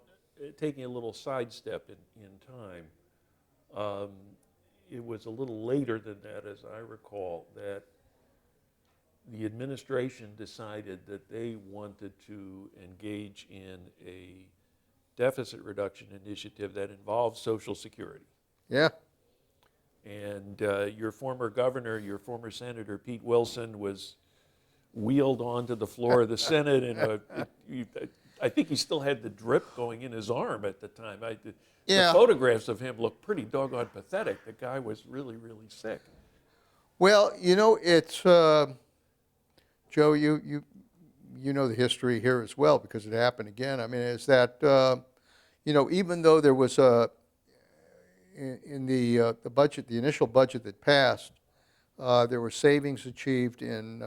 taking a little sidestep in time, it was a little later than that, as I recall, that the administration decided that they wanted to engage in a deficit reduction initiative that involved Social Security. Yeah. And your former governor, your former senator, Pete Wilson, was wheeled onto the floor of the Senate, and I think he still had the drip going in his arm at the time. The photographs of him look pretty doggone pathetic. The guy was really, really sick. Well, it's Joe. You know the history here as well because it happened again. I mean, is that even though there was in the budget, the initial budget that passed, there were savings achieved in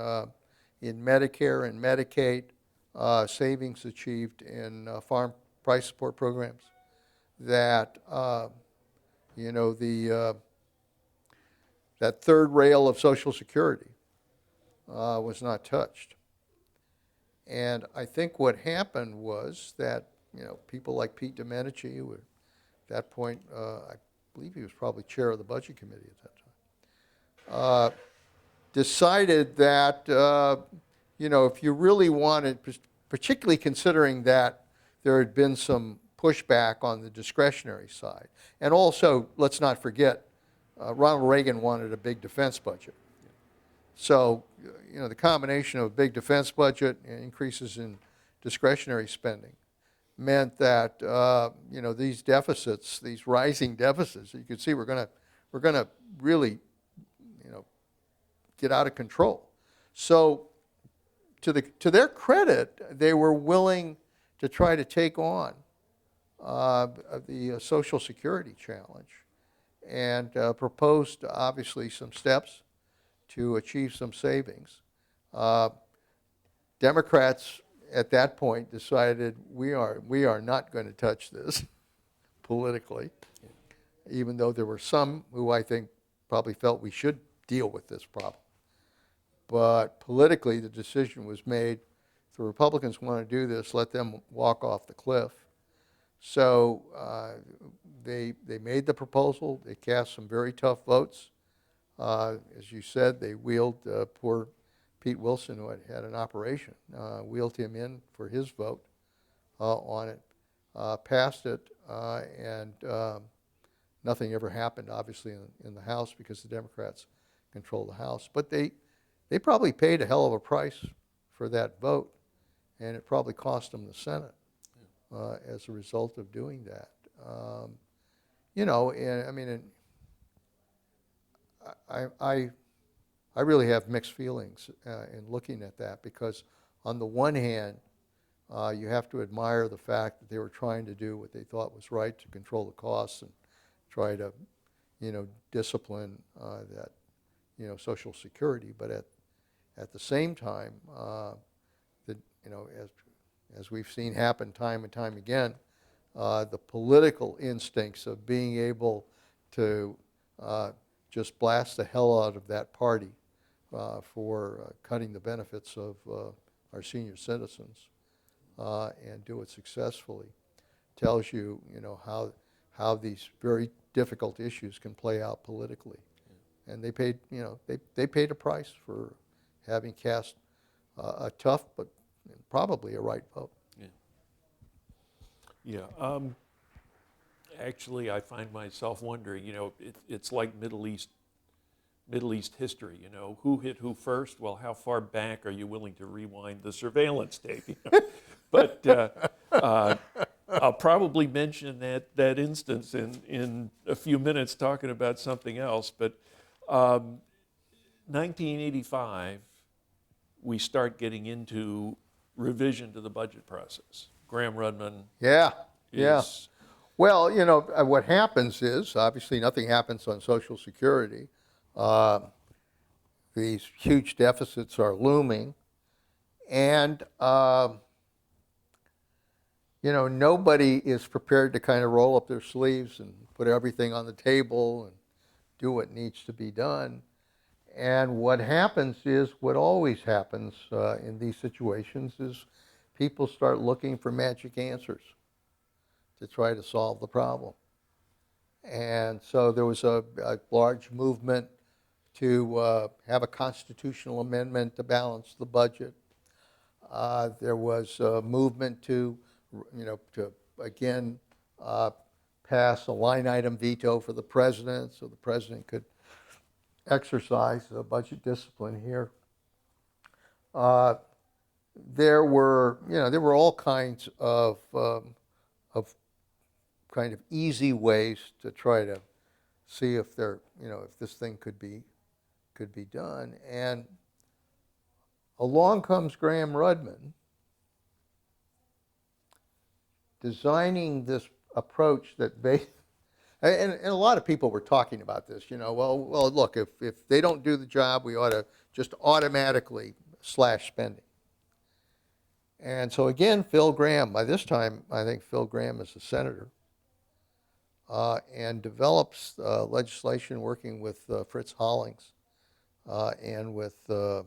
Medicare and Medicaid, savings achieved in farm price support programs. That that third rail of Social Security was not touched. And I think what happened was that people like Pete Domenici, who at that point, I believe he was probably chair of the Budget Committee at that time, decided that, if you really wanted, particularly considering that there had been some pushback on the discretionary side. And also, let's not forget, Ronald Reagan wanted a big defense budget. So, the combination of a big defense budget and increases in discretionary spending meant that, these deficits, these rising deficits, you could see we're going to really, get out of control. So, to their credit, they were willing to try to take on the Social Security challenge and proposed, obviously, some steps to achieve some savings. Democrats at that point decided we are not going to touch this politically, even though there were some who I think probably felt we should deal with this problem. But politically, the decision was made, if the Republicans want to do this, let them walk off the cliff. So they made the proposal. They cast some very tough votes. As you said, they wheeled poor Pete Wilson, who had an operation, wheeled him in for his vote on it, passed it, and nothing ever happened, obviously, in the House because the Democrats control the House. But they probably paid a hell of a price for that vote, and it probably cost them the Senate as a result of doing that. I really have mixed feelings in looking at that because on the one hand, you have to admire the fact that they were trying to do what they thought was right to control the costs and try to, discipline that, Social Security. But at the same time, as we've seen happen time and time again, the political instincts of being able to just blast the hell out of that party for cutting the benefits of our senior citizens and do it successfully tells you, how these very difficult issues can play out politically. And they paid, they paid a price for having cast a tough but probably a right vote. Yeah. Actually, I find myself wondering, it's like Middle East history, who hit who first? Well, how far back are you willing to rewind the surveillance tape? But I'll probably mention that instance in a few minutes talking about something else. But 1985, we start getting into revision to the budget process. Graham Rudman Yeah. is... Well, what happens is, obviously nothing happens on Social Security. These huge deficits are looming. And, nobody is prepared to kind of roll up their sleeves and put everything on the table and do what needs to be done. And what happens is, what always happens in these situations is people start looking for magic answers to try to solve the problem. And so there was a large movement to have a constitutional amendment to balance the budget. There was a movement to again pass a line item veto for the president, so the president could exercise budget discipline here. There were all kinds of kind of easy ways to try to see if if this thing could be done. And along comes Graham Rudman designing this approach that and a lot of people were talking about this, well, look, if they don't do the job, we ought to just automatically slash spending. And so again, Phil Gramm, by this time, I think Phil Gramm is a senator, and develops legislation working with Fritz Hollings and with the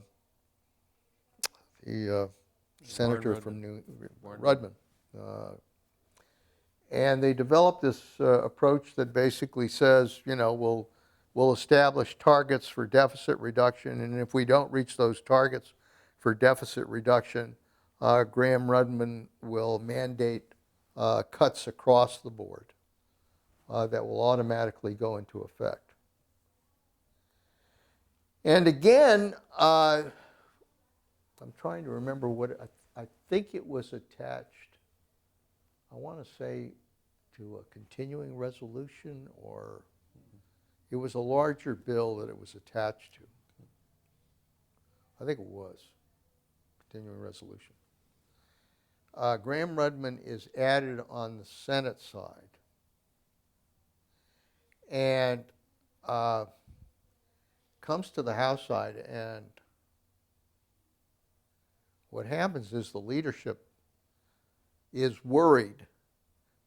senator from Rudman, And they developed this approach that basically says, we'll establish targets for deficit reduction, and if we don't reach those targets for deficit reduction, Graham-Rudman will mandate cuts across the board that will automatically go into effect. And again, I'm trying to remember what, I think it was attached, I want to say, to a continuing resolution, or it was a larger bill that it was attached to. I think it was continuing resolution. Graham-Rudman is added on the Senate side. And comes to the House side, and what happens is the leadership is worried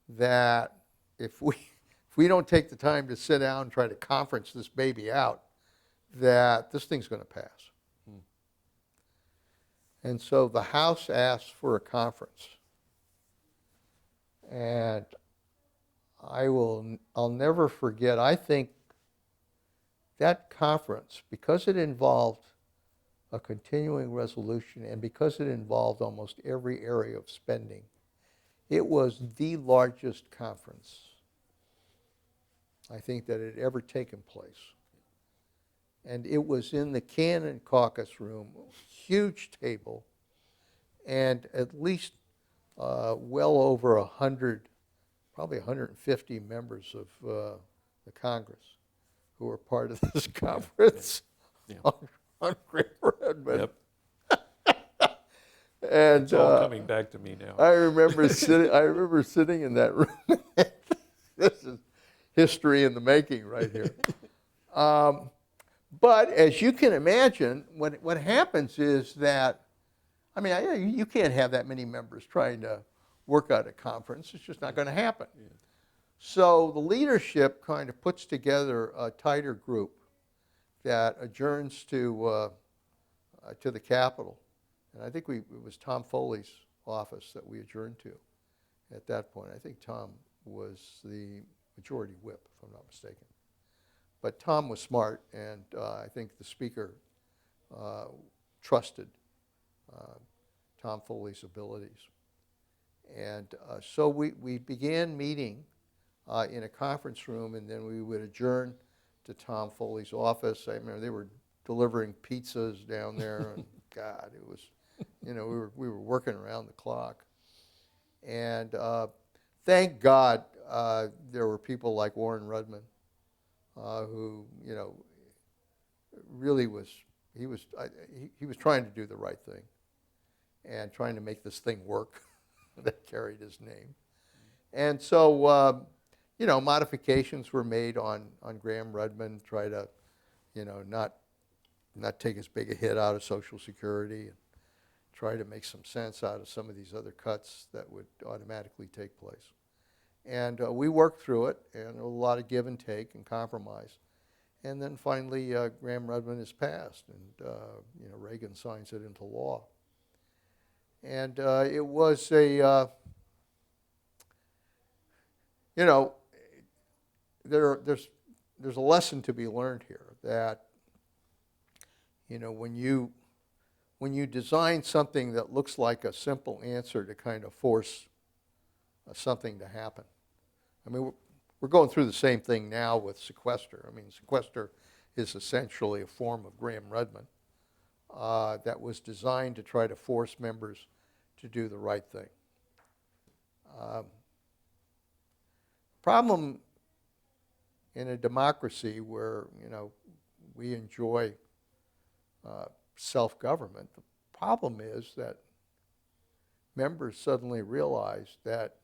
that if we don't take the time to sit down and try to conference this baby out, that this thing's going to pass. And so the House asks for a conference. And I'll never forget, I think that conference, because it involved a continuing resolution and because it involved almost every area of spending, it was the largest conference I think that had ever taken place. And it was in the Cannon Caucus Room, huge table, and at least well over 100, probably 150 members of the Congress who were part of this conference on Graham-Rudman. Yep. And It's all coming back to me now. I remember sitting in that room. This is history in the making right here. But as you can imagine, what happens is that, I mean, you can't have that many members trying to work out a conference. It's just not going to happen. Yeah. So the leadership kind of puts together a tighter group that adjourns to the Capitol. And I think it was Tom Foley's office that we adjourned to at that point. I think Tom was the majority whip, if I'm not mistaken. But Tom was smart, and I think the Speaker trusted Tom Foley's abilities. And so we began meeting in a conference room, and then we would adjourn to Tom Foley's office. I remember they were delivering pizzas down there, and God, it was, we were working around the clock. And thank God there were people like Warren Rudman, who, really he was trying to do the right thing and trying to make this thing work that carried his name. And so, modifications were made on Graham-Rudman, try to, not take as big a hit out of Social Security, and try to make some sense out of some of these other cuts that would automatically take place. And we worked through it, and a lot of give and take and compromise. And then finally, Graham-Rudman is passed, and Reagan signs it into law. And it was a, there's a lesson to be learned here that, when you design something that looks like a simple answer to kind of force something to happen. I mean, we're going through the same thing now with sequester. I mean, sequester is essentially a form of Graham-Rudman that was designed to try to force members to do the right thing. Problem in a democracy where, we enjoy self-government, the problem is that members suddenly realize that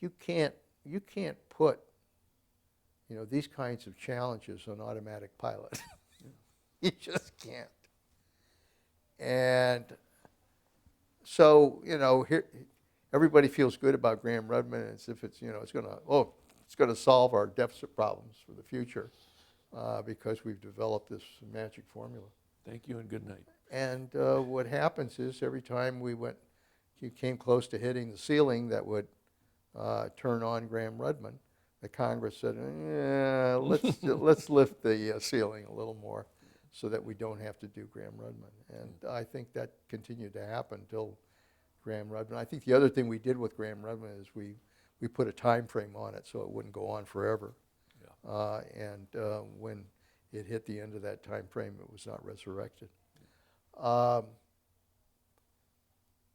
you can't put these kinds of challenges on automatic pilot. You just can't. And so here everybody feels good about Graham-Rudman as if it's it's going to solve our deficit problems for the future because we've developed this magic formula. Thank you and good night. And what happens is every time you came close to hitting the ceiling that would turn on Graham Rudman, the Congress said, yeah, let's lift the ceiling a little more so that we don't have to do Graham Rudman. And I think that continued to happen until Graham Rudman. I think the other thing we did with Graham Rudman is we put a time frame on it so it wouldn't go on forever. Yeah. When it hit the end of that time frame, it was not resurrected.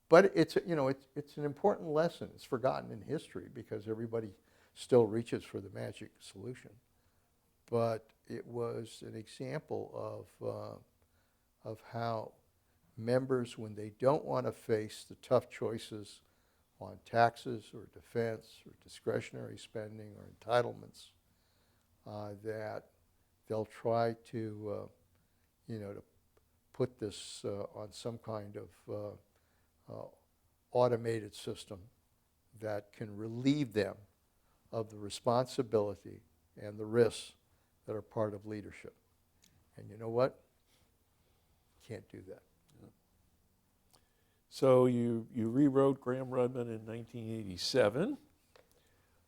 But it's an important lesson. It's forgotten in history because everybody still reaches for the magic solution. But it was an example of how members, when they don't want to face the tough choices on taxes or defense or discretionary spending or entitlements, that they'll try to put this on some kind of automated system that can relieve them of the responsibility and the risks that are part of leadership. And you know what? Can't do that. So you rewrote Graham Rudman in 1987.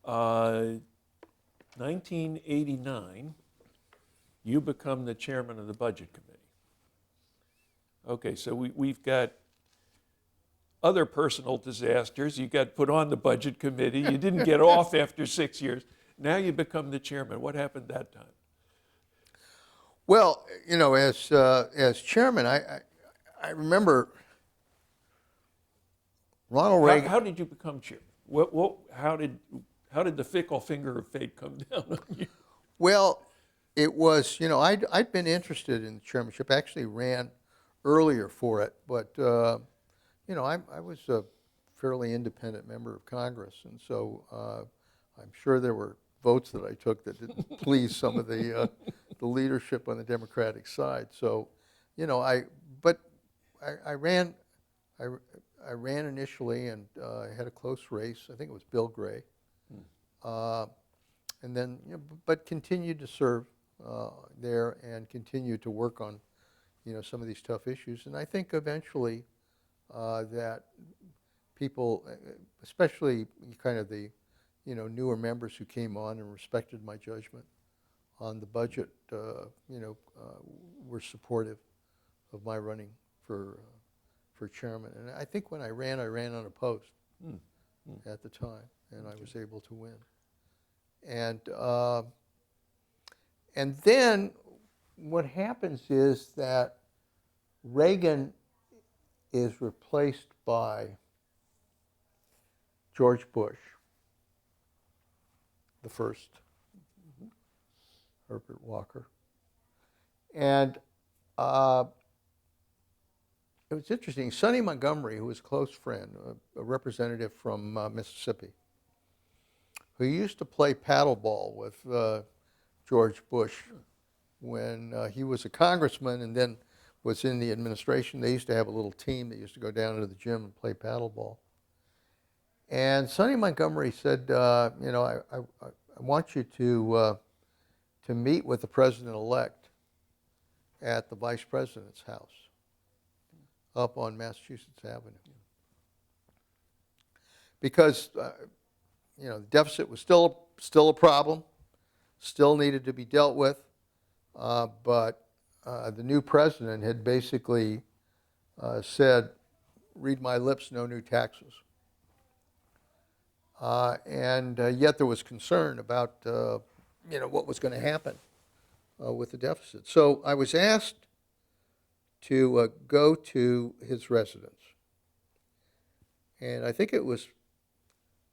1989, you become the chairman of the Budget Committee. Okay, so we've got other personal disasters. You got put on the Budget Committee. You didn't get off after 6 years. Now you become the chairman. What happened that time? Well, as chairman, I remember Ronald Reagan. How did you become chairman? How did the fickle finger of fate come down on you? Well, it was, I'd been interested in the chairmanship. I actually ran earlier for it, but, I was a fairly independent member of Congress, and so I'm sure there were votes that I took that didn't please some of the leadership on the Democratic side. So, I ran initially, and I had a close race. I think it was Bill Gray. And then, but continued to serve there and continued to work on, some of these tough issues. And I think eventually that people, especially kind of the, newer members who came on and respected my judgment on the budget, were supportive of my running for chairman. And I think when I ran unopposed at the time, and I was able to win. And then what happens is that Reagan is replaced by George Bush, the first, Herbert Walker. And it was interesting. Sonny Montgomery, who was a close friend, a representative from Mississippi, who used to play paddleball with George Bush when he was a congressman and then was in the administration. They used to have a little team that used to go down to the gym and play paddleball. And Sonny Montgomery said, I want you to meet with the president-elect at the vice president's house up on Massachusetts Avenue. Because the deficit was still a problem, still needed to be dealt with, but the new president had basically said, read my lips, no new taxes. And yet there was concern about what was going to happen with the deficit. So I was asked to go to his residence. And I think it was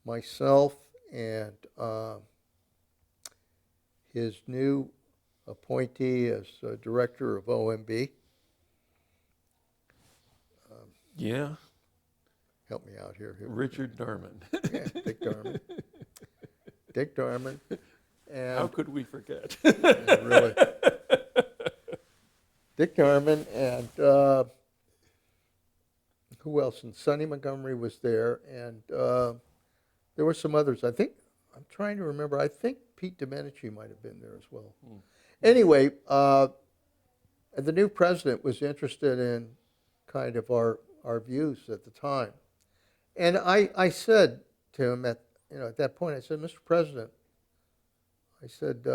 myself and his new appointee as director of OMB. Yeah. Help me out here. Richard Darman. Yeah, Dick Darman. Dick Darman. And how could we forget? Really. Dick Darman and who else? And Sonny Montgomery was there, and there were some others. I'm trying to remember. I think Pete Domenici might have been there as well. Anyway, the new president was interested in our views at the time. And I said to him at that point, I said, Mr. President, I said,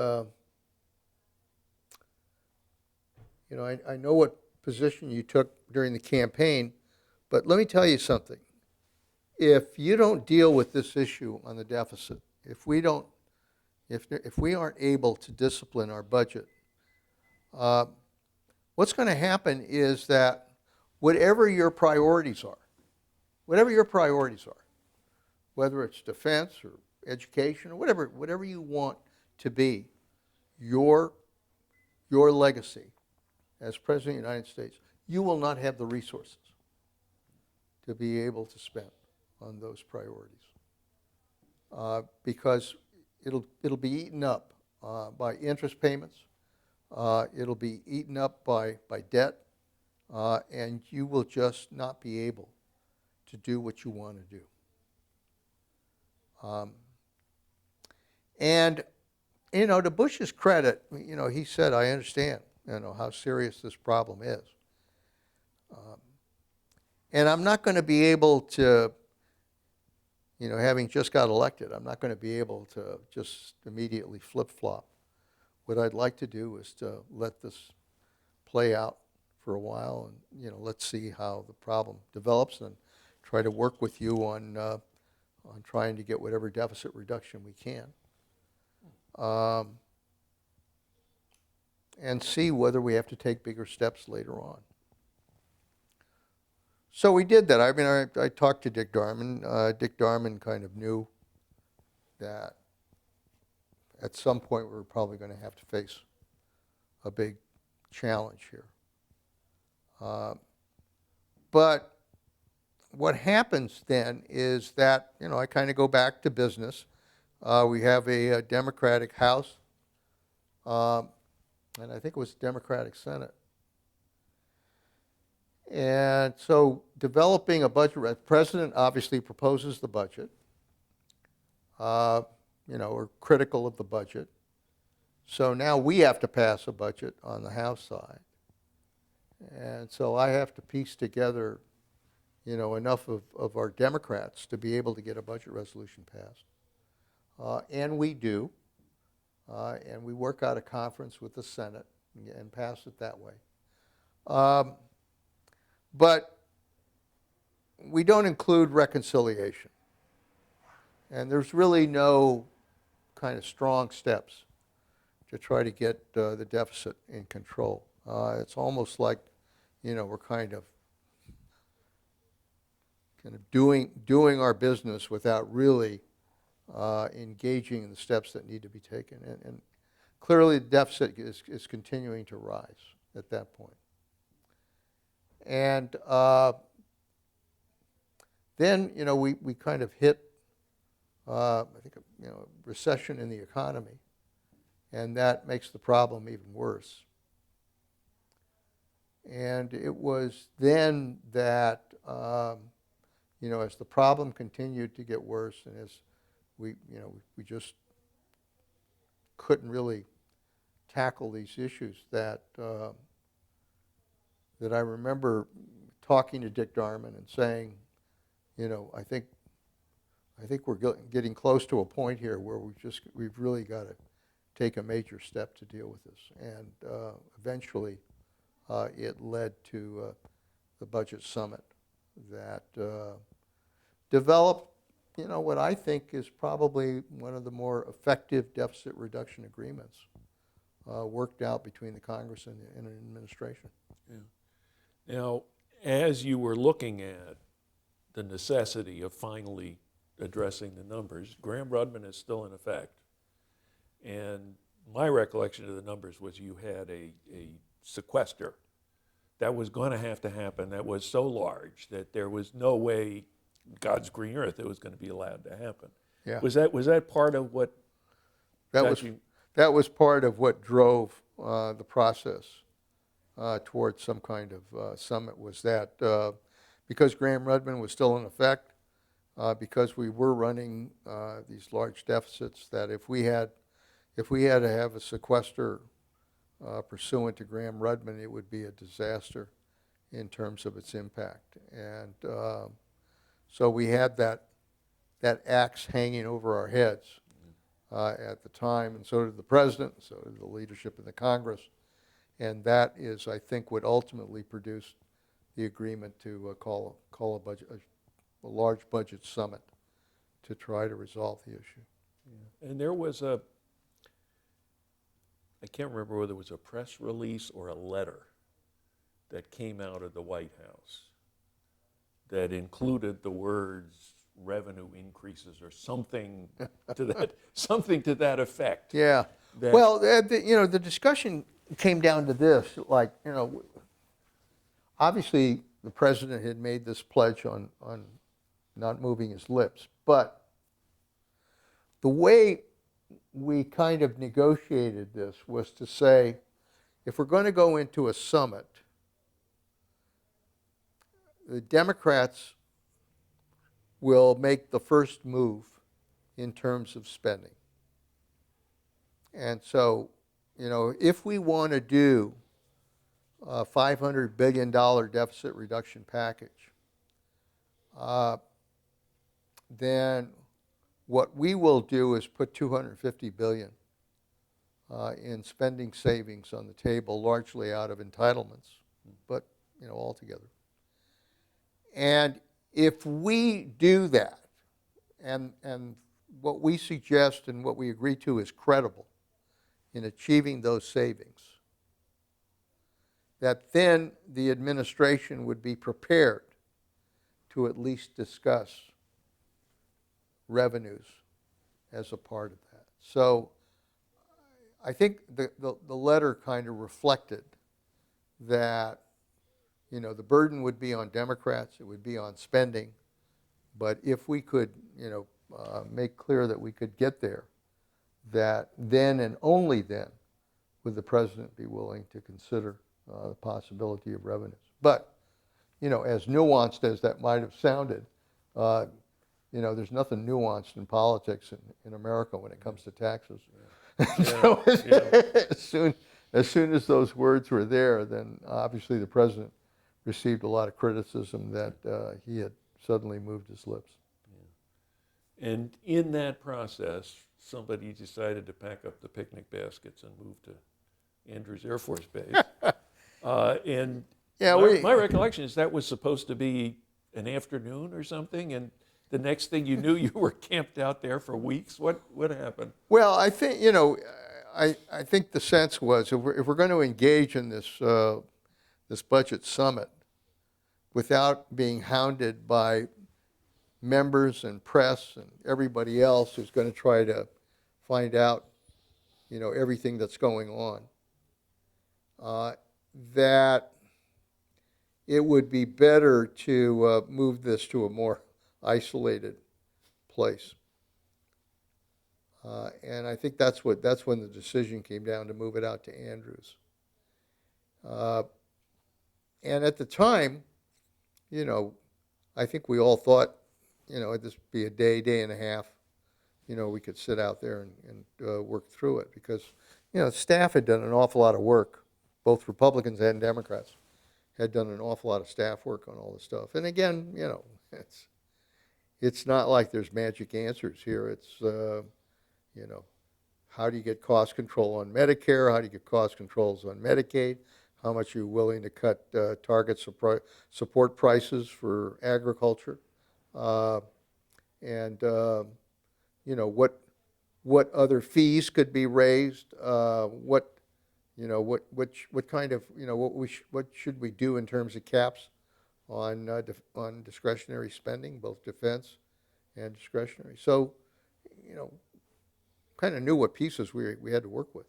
I know what position you took during the campaign, but let me tell you something. If you don't deal with this issue on the deficit, if we aren't able to discipline our budget, what's going to happen is that whatever your priorities are, whether it's defense or education or whatever you want to be, your legacy as President of the United States, you will not have the resources to be able to spend on those priorities because it'll be eaten up by interest payments. It'll be eaten up by debt, and you will just not be able to do what you want to do. And to Bush's credit, he said, "I understand, how serious this problem is, and I'm not going to be able to, having just got elected, I'm not going to be able to just immediately flip-flop. What I'd like to do is to let this play out for a while, and let's see how the problem develops, and try to work with you on trying to get whatever deficit reduction we can, and see whether we have to take bigger steps later on." So we did that. I mean, I talked to Dick Darman. Dick Darman kind of knew that at some point we were probably going to have to face a big challenge here. But what happens then is that, I kind of go back to business. We have a Democratic House, and I think it was a Democratic Senate. And so developing a budget, the president obviously proposes the budget. We're critical of the budget. So now we have to pass a budget on the House side. And so I have to piece together, enough of our Democrats to be able to get a budget resolution passed. And we do. And we work out a conference with the Senate and pass it that way. But we don't include reconciliation. And there's really no kind of strong steps to try to get the deficit in control. It's almost like, we're kind of doing our business without really engaging in the steps that need to be taken. And clearly the deficit is continuing to rise at that point. And then, we kind of hit, I think, a recession in the economy, and that makes the problem even worse. And it was then that, as the problem continued to get worse, and as we just couldn't really tackle these issues, that I remember talking to Dick Darman and saying, I think we're getting close to a point here where we've really got to take a major step to deal with this. And eventually it led to the budget summit that developed, what I think is probably one of the more effective deficit reduction agreements worked out between the Congress and an administration. Yeah. Now, as you were looking at the necessity of finally addressing the numbers, Graham-Rudman is still in effect. And my recollection of the numbers was you had a sequester that was going to happen that was so large that there was no way, God's green earth, it was going to be allowed to happen. Yeah. Was that part of what that was part of what drove the process towards some kind of summit, was that because Graham-Rudman was still in effect, because we were running these large deficits, that if we had to have a sequester pursuant to Graham-Rudman, it would be a disaster in terms of its impact. And so we had that that axe hanging over our heads at the time, and so did the president, and so did the leadership in the Congress. And that is, I think, what ultimately produced the agreement to call a large budget summit to try to resolve the issue. Yeah. And there was I can't remember whether it was a press release or a letter that came out of the White House that included the words revenue increases or something to that effect. Yeah. That, Well, the discussion came down to this, like, obviously the president had made this pledge on not moving his lips, but the way we kind of negotiated this was to say, if we're going to go into a summit, the Democrats will make the first move in terms of spending. And so, if we want to do a $500 billion deficit reduction package, then what we will do is put $250 billion in spending savings on the table, largely out of entitlements, but altogether. And if we do that, and what we suggest and what we agree to is credible in achieving those savings, that then the administration would be prepared to at least discuss revenues as a part of that. So I think the letter kind of reflected that, the burden would be on Democrats, it would be on spending, but if we could, make clear that we could get there, that then and only then would the president be willing to consider the possibility of revenues. But, as nuanced as that might have sounded, there's nothing nuanced in politics in America when it comes to taxes. So as soon as those words were there, then obviously the president received a lot of criticism that he had suddenly moved his lips. yeah. And in that process, somebody decided to pack up the picnic baskets and move to Andrews Air Force Base. And Yeah, my recollection is that was supposed to be an afternoon or something, and the next thing you knew, you were camped out there for weeks. What happened? Well, I think, I think the sense was if we're going to engage in this budget summit without being hounded by members and press and everybody else who's going to try to find out, everything that's going on, that it would be better to move this to a more isolated place. And I think that's when the decision came down to move it out to Andrews. And at the time, I think we all thought, this would be a day and a half, we could sit out there and work through it because, staff had done an awful lot of work. Both Republicans and Democrats had done an awful lot of staff work on all this stuff. And again, it's not like there's magic answers here. It's, how do you get cost control on Medicare? How do you get cost controls on Medicaid? How much are you willing to cut target support prices for agriculture? And what other fees could be raised? What kind of, what should we do in terms of caps on discretionary spending, both defense and discretionary? So, kind of knew what pieces we had to work with.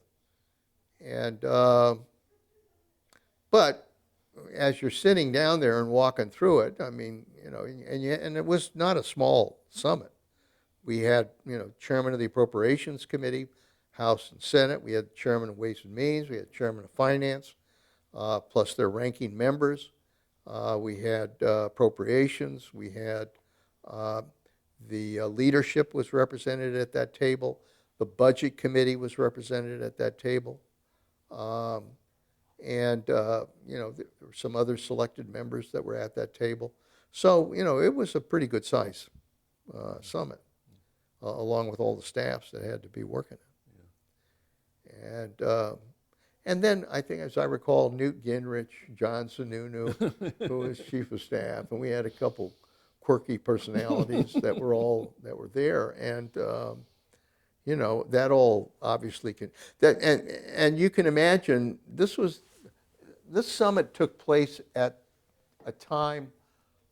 And but as you're sitting down there and walking through it, I mean, and it was not a small summit. We had, chairman of the Appropriations Committee, House and Senate. We had chairman of Ways and Means. We had chairman of Finance, plus their ranking members. We had appropriations. We had the leadership was represented at that table. The Budget Committee was represented at that table. And there were some other selected members that were at that table. So, it was a pretty good size summit, along with all the staffs that had to be working it. And then I think, as I recall, Newt Gingrich, John Sununu, who was chief of staff, and we had a couple quirky personalities that were there, and that all obviously and you can imagine this summit took place at a time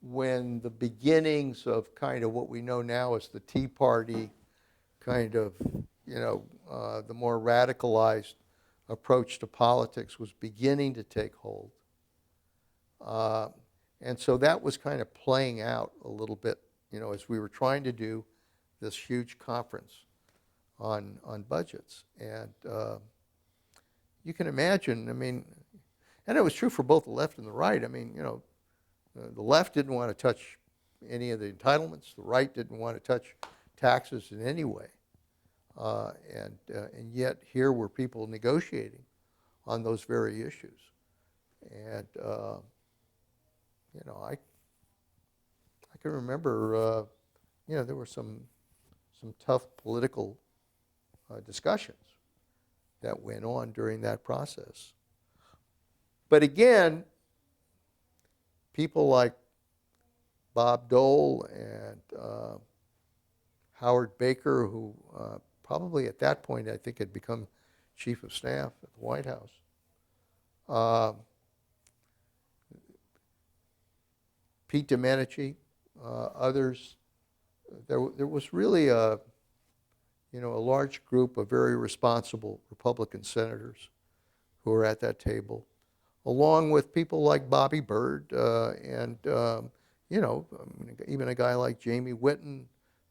when the beginnings of kind of what we know now as the Tea Party, kind of, the more radicalized approach to politics was beginning to take hold. And so that was kind of playing out a little bit, as we were trying to do this huge conference on budgets. And you can imagine, I mean, and it was true for both the left and the right. I mean, the left didn't want to touch any of the entitlements. The right didn't want to touch taxes in any way. And yet here were people negotiating on those very issues. And, I can remember, there were some tough political discussions that went on during that process. But again, people like Bob Dole and Howard Baker, who probably at that point I think had become chief of staff at the White House, Pete Domenici, others. There was really a large group of very responsible Republican senators who were at that table, along with people like Bobby Byrd and even a guy like Jamie Whitten,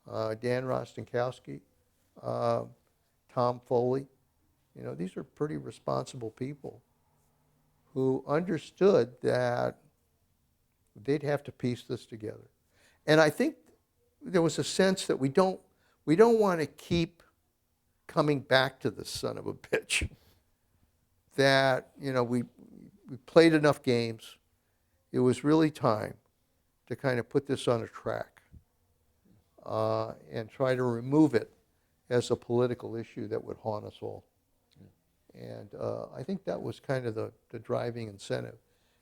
Dan Rostenkowski, Tom Foley. These are pretty responsible people who understood that they'd have to piece this together. And I think there was a sense that we don't want to keep coming back to this son of a bitch. That, we played enough games. It was really time to kind of put this on a track and try to remove it as a political issue that would haunt us all. And I think that was kind of the driving incentive.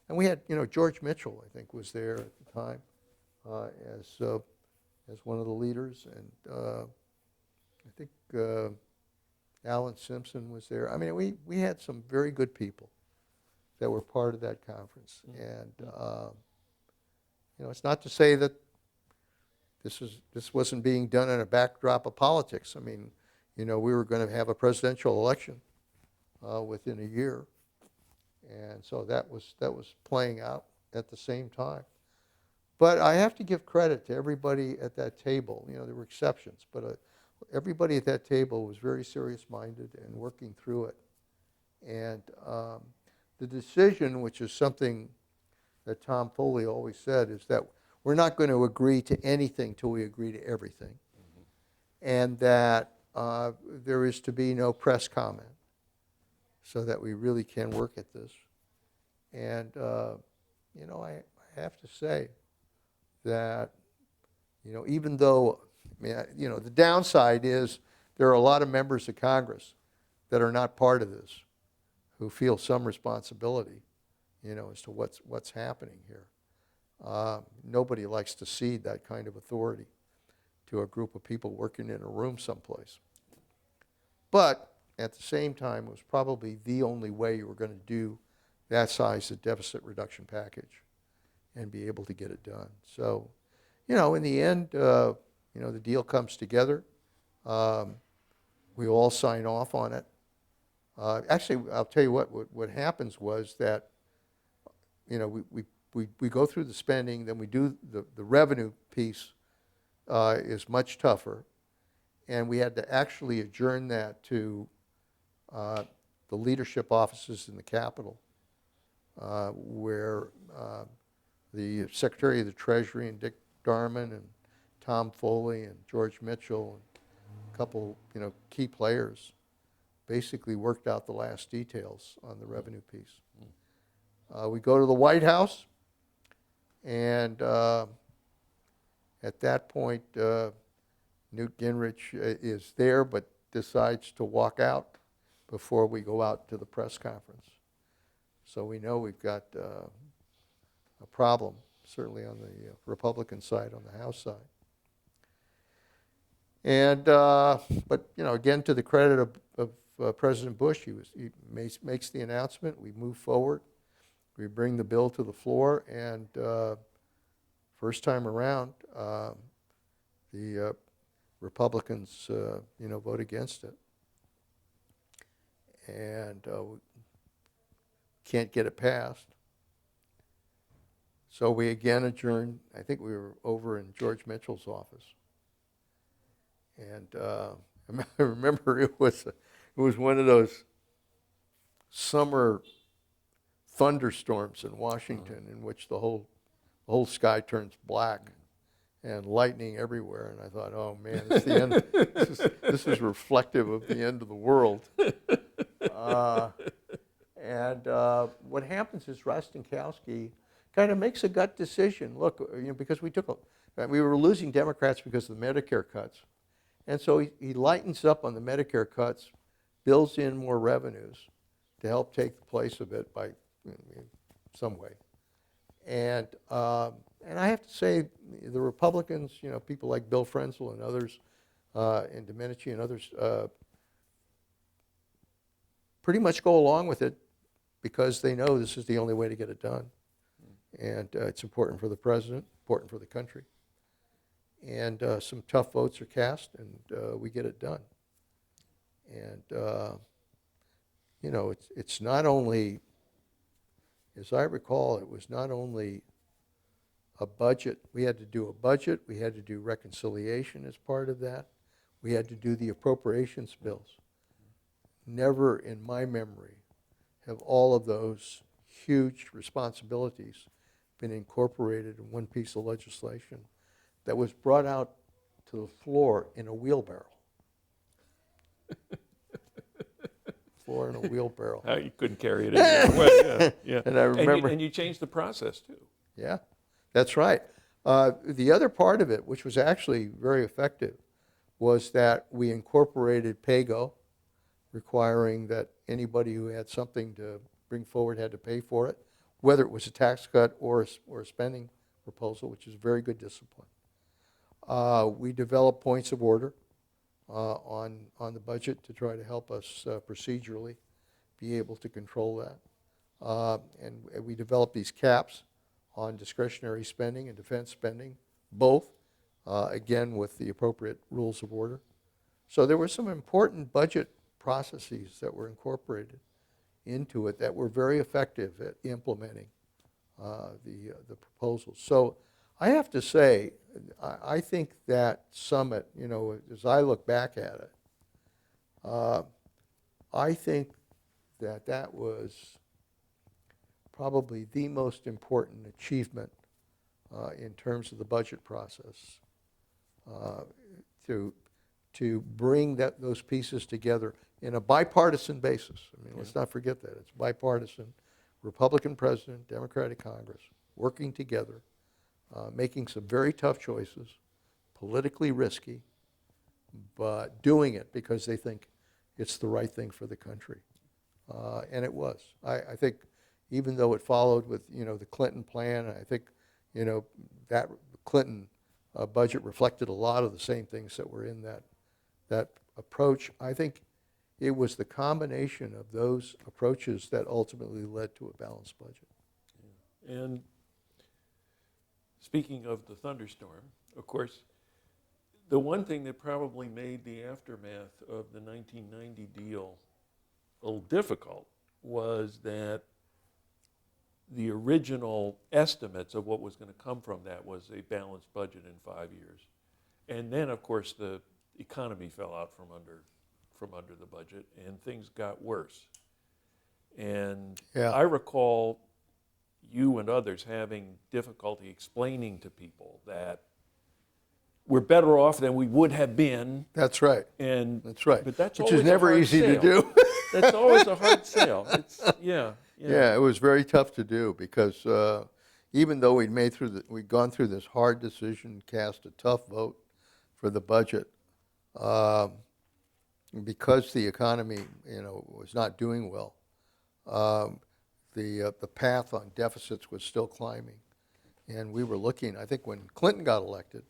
And we had, George Mitchell, I think, was there at the time as one of the leaders. And I think Alan Simpson was there. I mean, we had some very good people that were part of that conference. And, it's not to say that this wasn't being done in a backdrop of politics. I mean, we were going to have a presidential election within a year. And so that was playing out at the same time. But I have to give credit to everybody at that table. There were exceptions, but everybody at that table was very serious-minded and working through it. And the decision, which is something that Tom Foley always said, is that we're not going to agree to anything till we agree to everything. Mm-hmm. And that there is to be no press comment, so that we really can work at this. And, I have to say that, even though, the downside is there are a lot of members of Congress that are not part of this, who feel some responsibility, as to what's happening here. Nobody likes to cede that kind of authority to a group of people working in a room someplace. But at the same time, it was probably the only way you were going to do that size of deficit reduction package and be able to get it done. So, in the end, the deal comes together. We all sign off on it. Actually, I'll tell you what happens was that, we go through the spending, then we do the revenue piece is much tougher. And we had to actually adjourn that to the leadership offices in the Capitol, where the Secretary of the Treasury and Dick Darman and Tom Foley and George Mitchell and a couple, key players basically worked out the last details on the revenue piece. We go to the White House, and At that point, Newt Gingrich is there but decides to walk out before we go out to the press conference. So we know we've got a problem, certainly on the Republican side, on the House side. And, but, again, to the credit of President Bush, he makes the announcement, we move forward, we bring the bill to the floor, and first time around, the Republicans, vote against it. And we can't get it passed. So we again adjourned. I think we were over in George Mitchell's office. And I remember it was one of those summer thunderstorms in Washington in which the whole sky turns black and lightning everywhere. And I thought, oh man, it's the end. This is reflective of the end of the world. And what happens is Rostenkowski kind of makes a gut decision. Look, because we were losing Democrats because of the Medicare cuts. And so he lightens up on the Medicare cuts, builds in more revenues to help take the place of it by some way. And I have to say, the Republicans, people like Bill Frenzel and others, and Domenici and others, pretty much go along with it because they know this is the only way to get it done. And it's important for the president, important for the country. And some tough votes are cast, and we get it done. And, it's not only, as I recall, it was not only a budget. We had to do a budget. We had to do reconciliation as part of that. We had to do the appropriations bills. Never in my memory have all of those huge responsibilities been incorporated in one piece of legislation that was brought out to the floor in a wheelbarrow. Floor in a wheelbarrow. You couldn't carry it anywhere. Well, yeah. And I remember, and you changed the process too. Yeah, that's right. The other part of it, which was actually very effective, was that we incorporated PAYGO, requiring that anybody who had something to bring forward had to pay for it, whether it was a tax cut or a spending proposal, which is very good discipline. We developed points of order on the budget to try to help us procedurally be able to control that. And we developed these caps on discretionary spending and defense spending, both, again, with the appropriate rules of order. So there were some important budget processes that were incorporated into it that were very effective at implementing the proposals. So I have to say, I think that summit, as I look back at it, I think that was probably the most important achievement in terms of the budget process, to bring those pieces together in a bipartisan basis. I mean, let's not forget that. It's bipartisan, Republican president, Democratic Congress, working together, making some very tough choices, politically risky, but doing it because they think it's the right thing for the country. And it was. I think even though it followed with, the Clinton plan, I think, that Clinton budget reflected a lot of the same things that were in that approach. I think it was the combination of those approaches that ultimately led to a balanced budget. Yeah. And speaking of the thunderstorm, of course, the one thing that probably made the aftermath of the 1990 deal a little difficult was that the original estimates of what was going to come from that was a balanced budget in 5 years. And then, of course, the economy fell out from under the budget, and things got worse. And Yeah. I recall you and others having difficulty explaining to people that we're better off than we would have been. That's right. And That's right. But that's which always is never a hard easy sale. to do. That's always a hard sale. Yeah. Yeah, it was very tough to do because, even though we'd gone through this hard decision, cast a tough vote for the budget, um, because the economy, was not doing well, um, the path on deficits was still climbing. And we were looking, I think when Clinton got elected,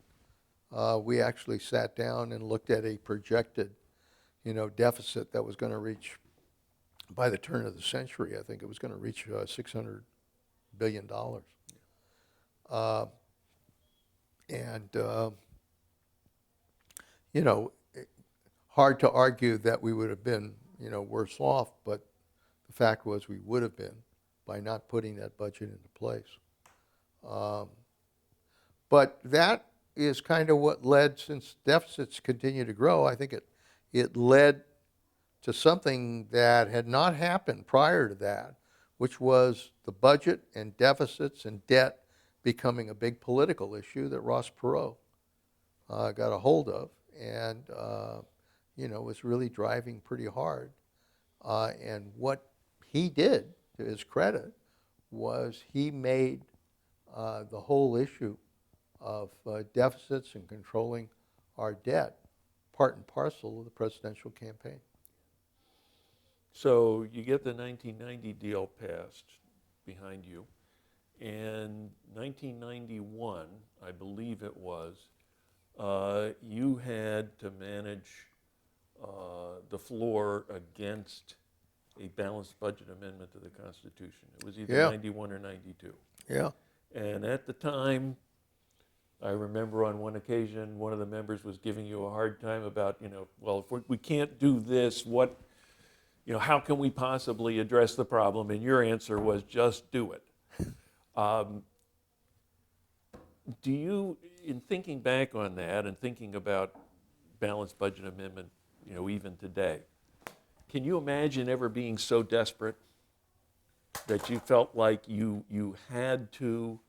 we actually sat down and looked at a projected, deficit that was going to reach, by the turn of the century, I think it was going to reach $600 billion. Uh, and, you know, hard to argue that we would have been, worse off, but the fact was we would have been by not putting that budget into place. Um, but that is kind of what led, since deficits continue to grow, I think it led to something that had not happened prior to that, which was the budget and deficits and debt becoming a big political issue that Ross Perot got a hold of and, was really driving pretty hard. And what he did, to his credit, was he made the whole issue of deficits and controlling our debt part and parcel of the presidential campaign. So you get the 1990 deal passed behind you, and 1991, I believe it was, you had to manage the floor against a balanced budget amendment to the Constitution. It was either Yeah. 91 or 92. Yeah. And at the time, I remember on one occasion, one of the members was giving you a hard time about, well, if we can't do this, how can we possibly address the problem? And your answer was just do it. Do you, in thinking back on that and thinking about balanced budget amendment, even today, can you imagine ever being so desperate that you felt like you had to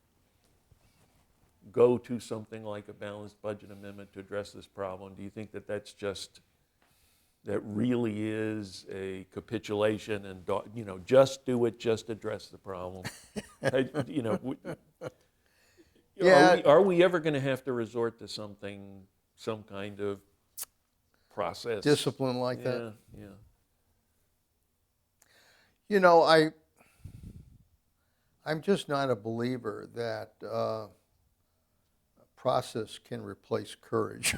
go to something like a balanced budget amendment to address this problem? Do you think that that really is a capitulation and, just do it, just address the problem? Yeah. Are we ever going to have to resort to some kind of process? Discipline like that? Yeah. I'm just not a believer that process can replace courage.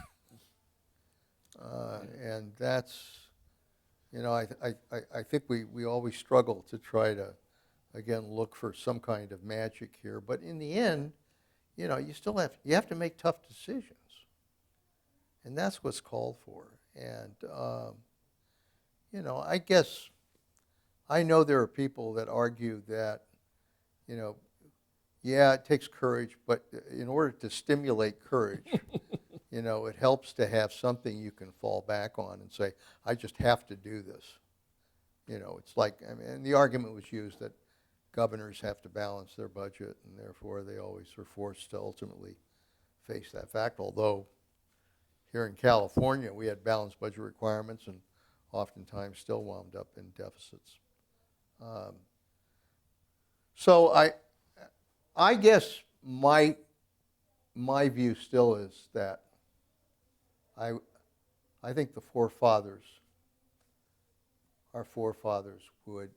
And that's, I think we always struggle to try to, again, look for some kind of magic here. But in the end, you still have to make tough decisions. And that's what's called for. And, I guess, I know there are people that argue that, yeah, it takes courage, but in order to stimulate courage, it helps to have something you can fall back on and say, I just have to do this. It's like, and the argument was used that governors have to balance their budget, and therefore they always are forced to ultimately face that fact. Although here in California, we had balanced budget requirements and oftentimes still wound up in deficits. So I guess my view still is that I think our forefathers would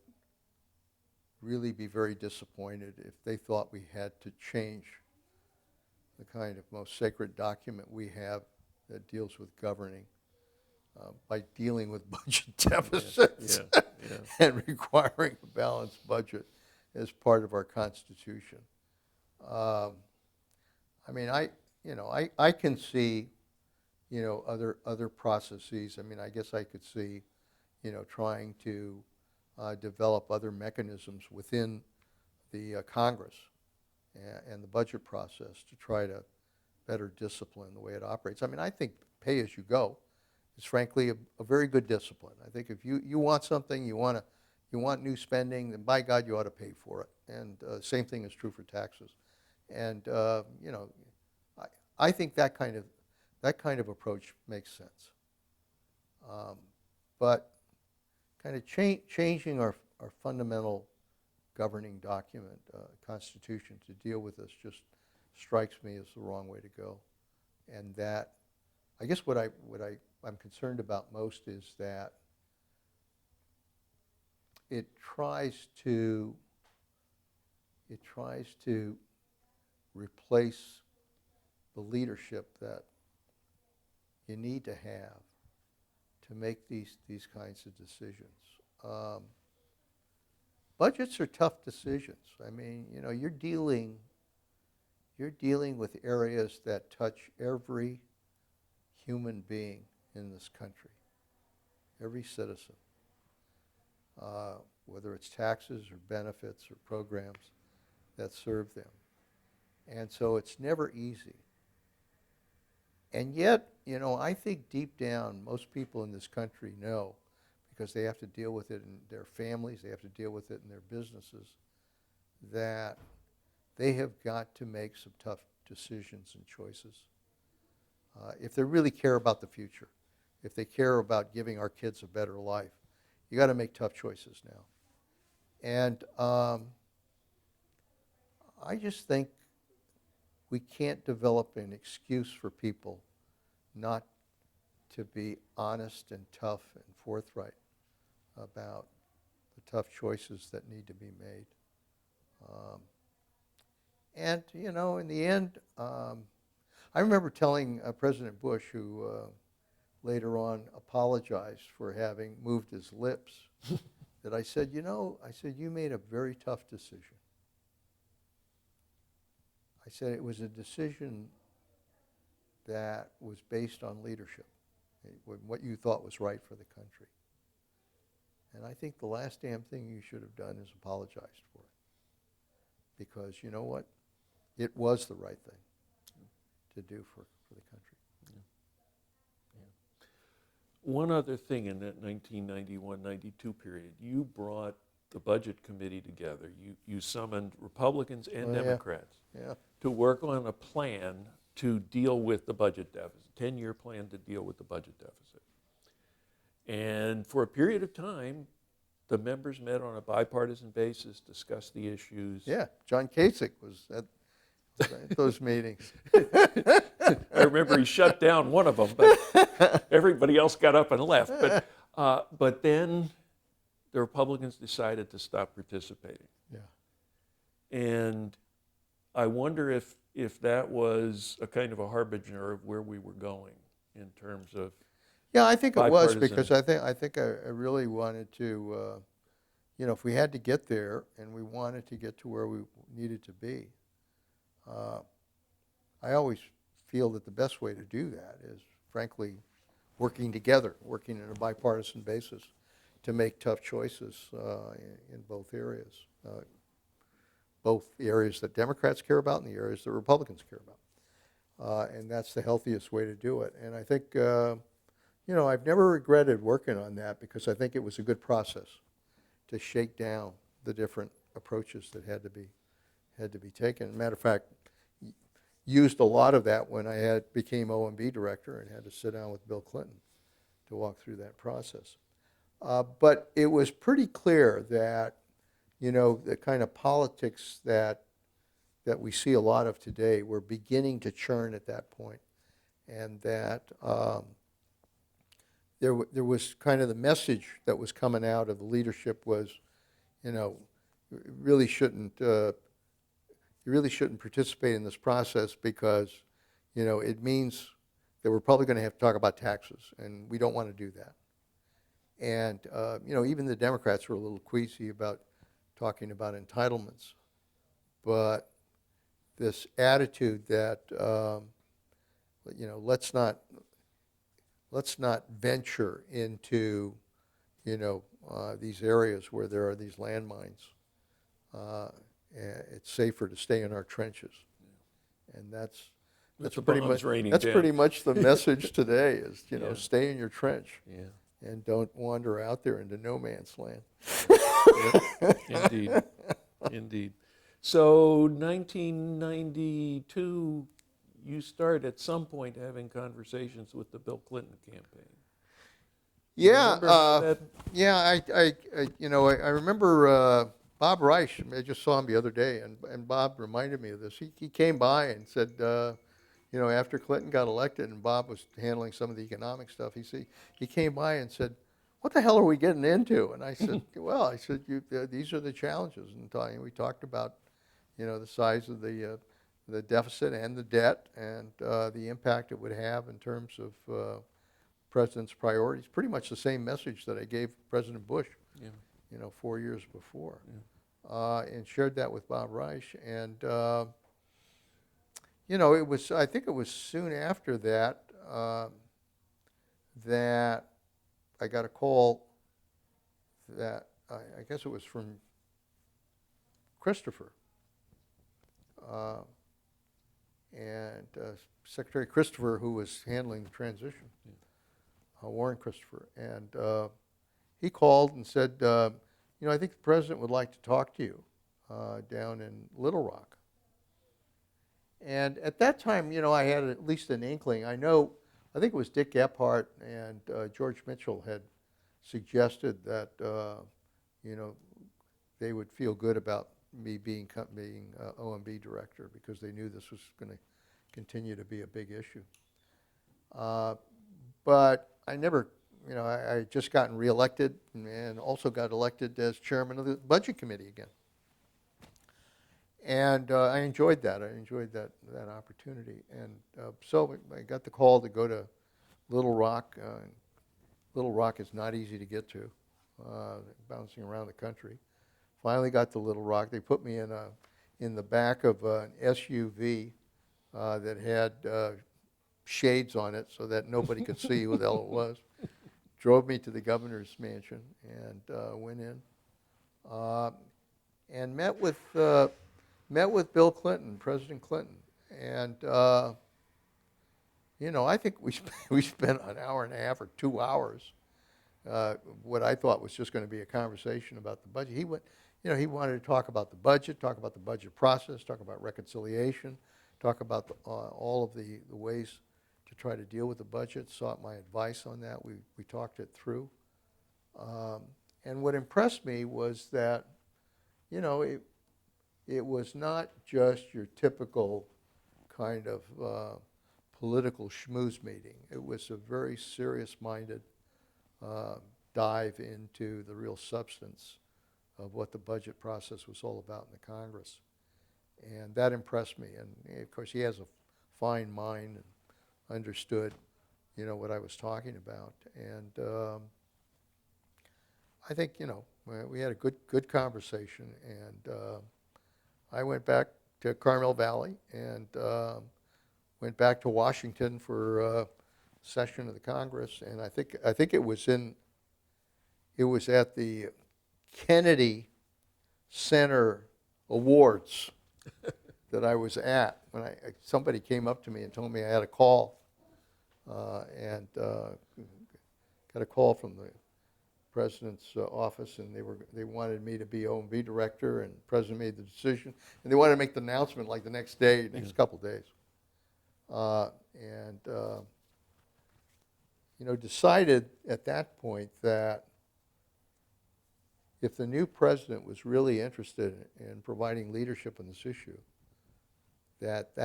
really be very disappointed if they thought we had to change the kind of most sacred document we have that deals with governing by dealing with budget deficits and requiring a balanced budget as part of our Constitution. I can see, other processes. I guess I could see, trying to develop other mechanisms within the Congress and the budget process to try to better discipline the way it operates. I think pay as you go is frankly a very good discipline. I think if you want something, you want new spending, then by God you ought to pay for it. And same thing is true for taxes. And I think that kind of approach makes sense. But kind of changing our fundamental governing document, Constitution, to deal with this just strikes me as the wrong way to go. And that, I guess I'm concerned about most is that it tries to replace the leadership that you need to have to make these kinds of decisions. Budgets are tough decisions. I mean, you know, you're dealing with areas that touch every human being in this country, every citizen, whether it's taxes or benefits or programs that serve them. And so it's never easy. And yet, you know, I think deep down, most people in this country know, because they have to deal with it in their families, they have to deal with it in their businesses, that they have got to make some tough decisions and choices. If they really care about the future, if they care about giving our kids a better life, you got to make tough choices now. And I just think we can't develop an excuse for people not to be honest and tough and forthright about the tough choices that need to be made. And, you know, in the end, I remember telling President Bush, who later on apologized for having moved his lips, that I said, you know, you made a very tough decision. I said it was a decision that was based on leadership, what you thought was right for the country. And I think the last damn thing you should have done is apologized for it. Because you know what? It was the right thing to do for the country. Yeah. Yeah. One other thing in that 1991-92 period, you brought the Budget Committee together. You summoned Republicans and Democrats to work on a plan to deal with the budget deficit, 10-year plan to deal with the budget deficit. And for a period of time, the members met on a bipartisan basis, discussed the issues. Yeah, John Kasich was at those meetings. I remember he shut down one of them, but everybody else got up and left. But then the Republicans decided to stop participating. Yeah. And I wonder if that was a kind of a harbinger of where we were going in terms of. Yeah, I think it was, because I think I really wanted to, you know, if we had to get there and we wanted to get to where we needed to be, I always feel that the best way to do that is, frankly, working together, working on a bipartisan basis to make tough choices in both areas that Democrats care about and the areas that Republicans care about. And that's the healthiest way to do it. And I think, you know, I've never regretted working on that, because I think it was a good process to shake down the different approaches that had to be taken. As a matter of fact, used a lot of that when I became OMB director and had to sit down with Bill Clinton to walk through that process. But it was pretty clear that, you know, the kind of politics that we see a lot of today were beginning to churn at that point, and that there was kind of the message that was coming out of the leadership was, you know, you really shouldn't participate in this process, because, you know, it means that we're probably going to have to talk about taxes, and we don't want to do that. And, you know, even the Democrats were a little queasy about talking about entitlements. But this attitude that, you know, let's not venture into, you know, these areas where there are these landmines. It's safer to stay in our trenches. And that's pretty much the message today is, you know, stay in your trench. Yeah. And don't wander out there into no man's land. Indeed. Indeed. So 1992, you start at some point having conversations with the Bill Clinton campaign. Yeah. Remember that? Yeah. I remember Bob Reich, I just saw him the other day, and Bob reminded me of this. He came by and said, after Clinton got elected and Bob was handling some of the economic stuff, he came by and said, "What the hell are we getting into?" And I said, "Well, these are the challenges." And we talked about, the size of the deficit and the debt and the impact it would have in terms of president's priorities. Pretty much the same message that I gave President Bush, Yeah. 4 years before, and shared that with Bob Reich. And I think it was soon after that that I got a call that I guess it was from Christopher, and Secretary Christopher, who was handling the transition, Warren Christopher, and he called and said, I think the president would like to talk to you down in Little Rock. And at that time, I had at least an inkling. I think it was Dick Gephardt and George Mitchell had suggested that, they would feel good about me being OMB director because they knew this was going to continue to be a big issue. But I never, I had just gotten reelected and also got elected as chairman of the budget committee again. And I enjoyed that. I enjoyed that opportunity. And so I got the call to go to Little Rock. Little Rock is not easy to get to, bouncing around the country. Finally got to Little Rock. They put me in the back of an SUV that had shades on it so that nobody could see who the hell it was. Drove me to the governor's mansion and went in and met with Bill Clinton, President Clinton, and I think we spent an hour and a half or 2 hours. What I thought was just going to be a conversation about the budget. He wanted to talk about the budget, talk about the budget process, talk about reconciliation, talk about all of the ways to try to deal with the budget. Sought my advice on that. We talked it through, and what impressed me was that, it was not just your typical kind of political schmooze meeting. It was a very serious-minded dive into the real substance of what the budget process was all about in the Congress. And that impressed me. And of course, he has a fine mind and understood, what I was talking about. And I think, we had a good conversation. And I went back to Carmel Valley and went back to Washington for a session of the Congress. And I think it was at the Kennedy Center Awards that I was at when somebody came up to me and told me I had a call, and got a call from the president's office, and they wanted me to be OMB director, and the president made the decision, and they wanted to make the announcement like the next couple days, and decided at that point that if the new president was really interested in providing leadership on this issue, that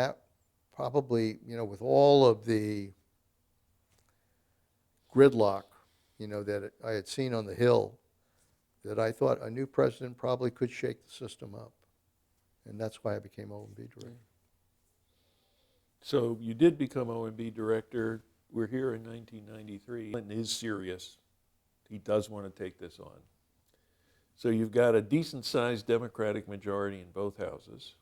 probably, with all of the gridlock, that I had seen on the Hill, that I thought a new president probably could shake the system up. And that's why I became OMB director. So you did become OMB director. We're here in 1993. Clinton is serious. He does want to take this on. So you've got a decent-sized Democratic majority in both houses.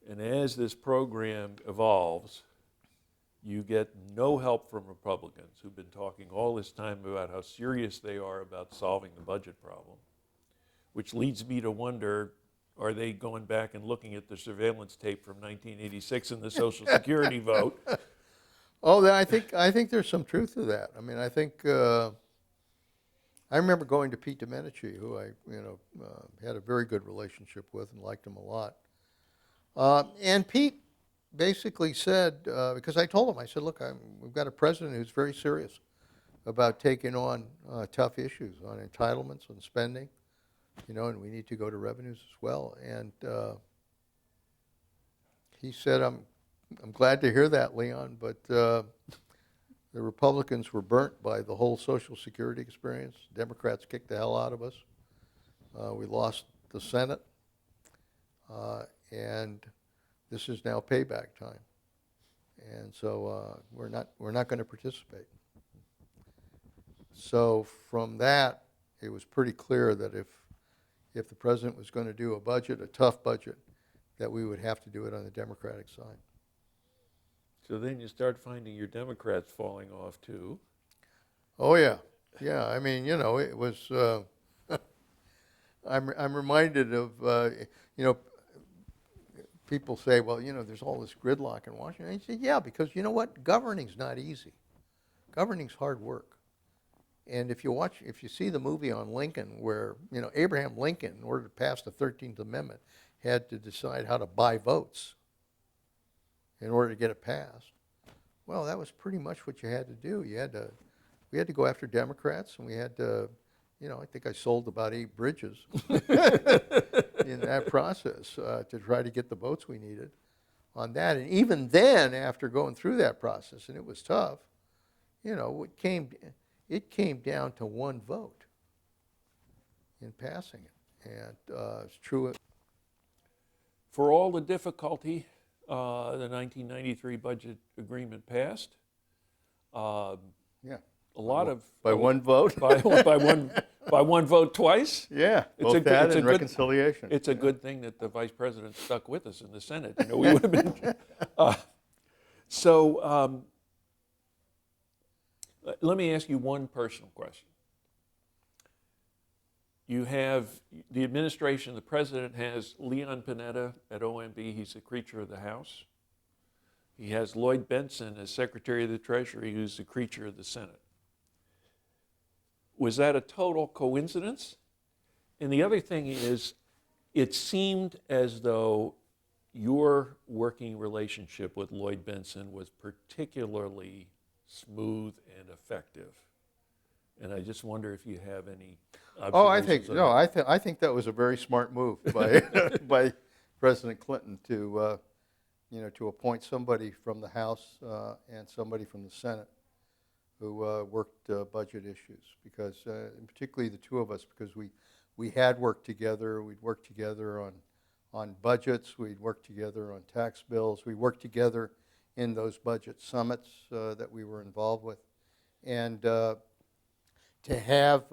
And as this program evolves, you get no help from Republicans who've been talking all this time about how serious they are about solving the budget problem, which leads me to wonder, are they going back and looking at the surveillance tape from 1986 and the Social Security vote? Oh, I think there's some truth to that. I mean, I think I remember going to Pete Domenici, who I had a very good relationship with and liked him a lot. And Pete basically said, because I told him, I said, look, we've got a president who's very serious about taking on tough issues on entitlements, on spending, and we need to go to revenues as well. And he said, I'm glad to hear that, Leon, but the Republicans were burnt by the whole Social Security experience. Democrats kicked the hell out of us. We lost the Senate, and this is now payback time. And so we're not going to participate. So from that, it was pretty clear that if the president was going to do a budget, a tough budget, that we would have to do it on the Democratic side. So then you start finding your Democrats falling off too. Oh yeah, yeah. I mean, it was. I'm reminded of people say, well, there's all this gridlock in Washington. And I say, yeah, because you know what? Governing's not easy. Governing's hard work. And if you see the movie on Lincoln, where Abraham Lincoln, in order to pass the 13th Amendment, had to decide how to buy votes in order to get it passed. Well, that was pretty much what you had to do. We had to go after Democrats, and we had to, I think I sold about 8 bridges in that process to try to get the votes we needed on that. And even then, after going through that process, and it was tough, it came down to 1 vote in passing it. And it's true. For all the difficulty, the 1993 budget agreement passed. Yeah. A lot of By 1 vote? by one vote twice. Yeah, It's both that and reconciliation. It's a good thing that the vice president stuck with us in the Senate. We would have been. Let me ask you one personal question. You have the administration, the president has Leon Panetta at OMB. He's a creature of the House. He has Lloyd Bentsen as Secretary of the Treasury, who's a creature of the Senate. Was that a total coincidence? And the other thing is, it seemed as though your working relationship with Lloyd Bentsen was particularly smooth and effective. And I just wonder if you have any observations. I think that was a very smart move by by President Clinton to appoint somebody from the House and somebody from the Senate who worked budget issues, because and particularly the two of us, because we had worked together. We'd worked together on budgets. We'd worked together on tax bills. We worked together in those budget summits that we were involved with, and to have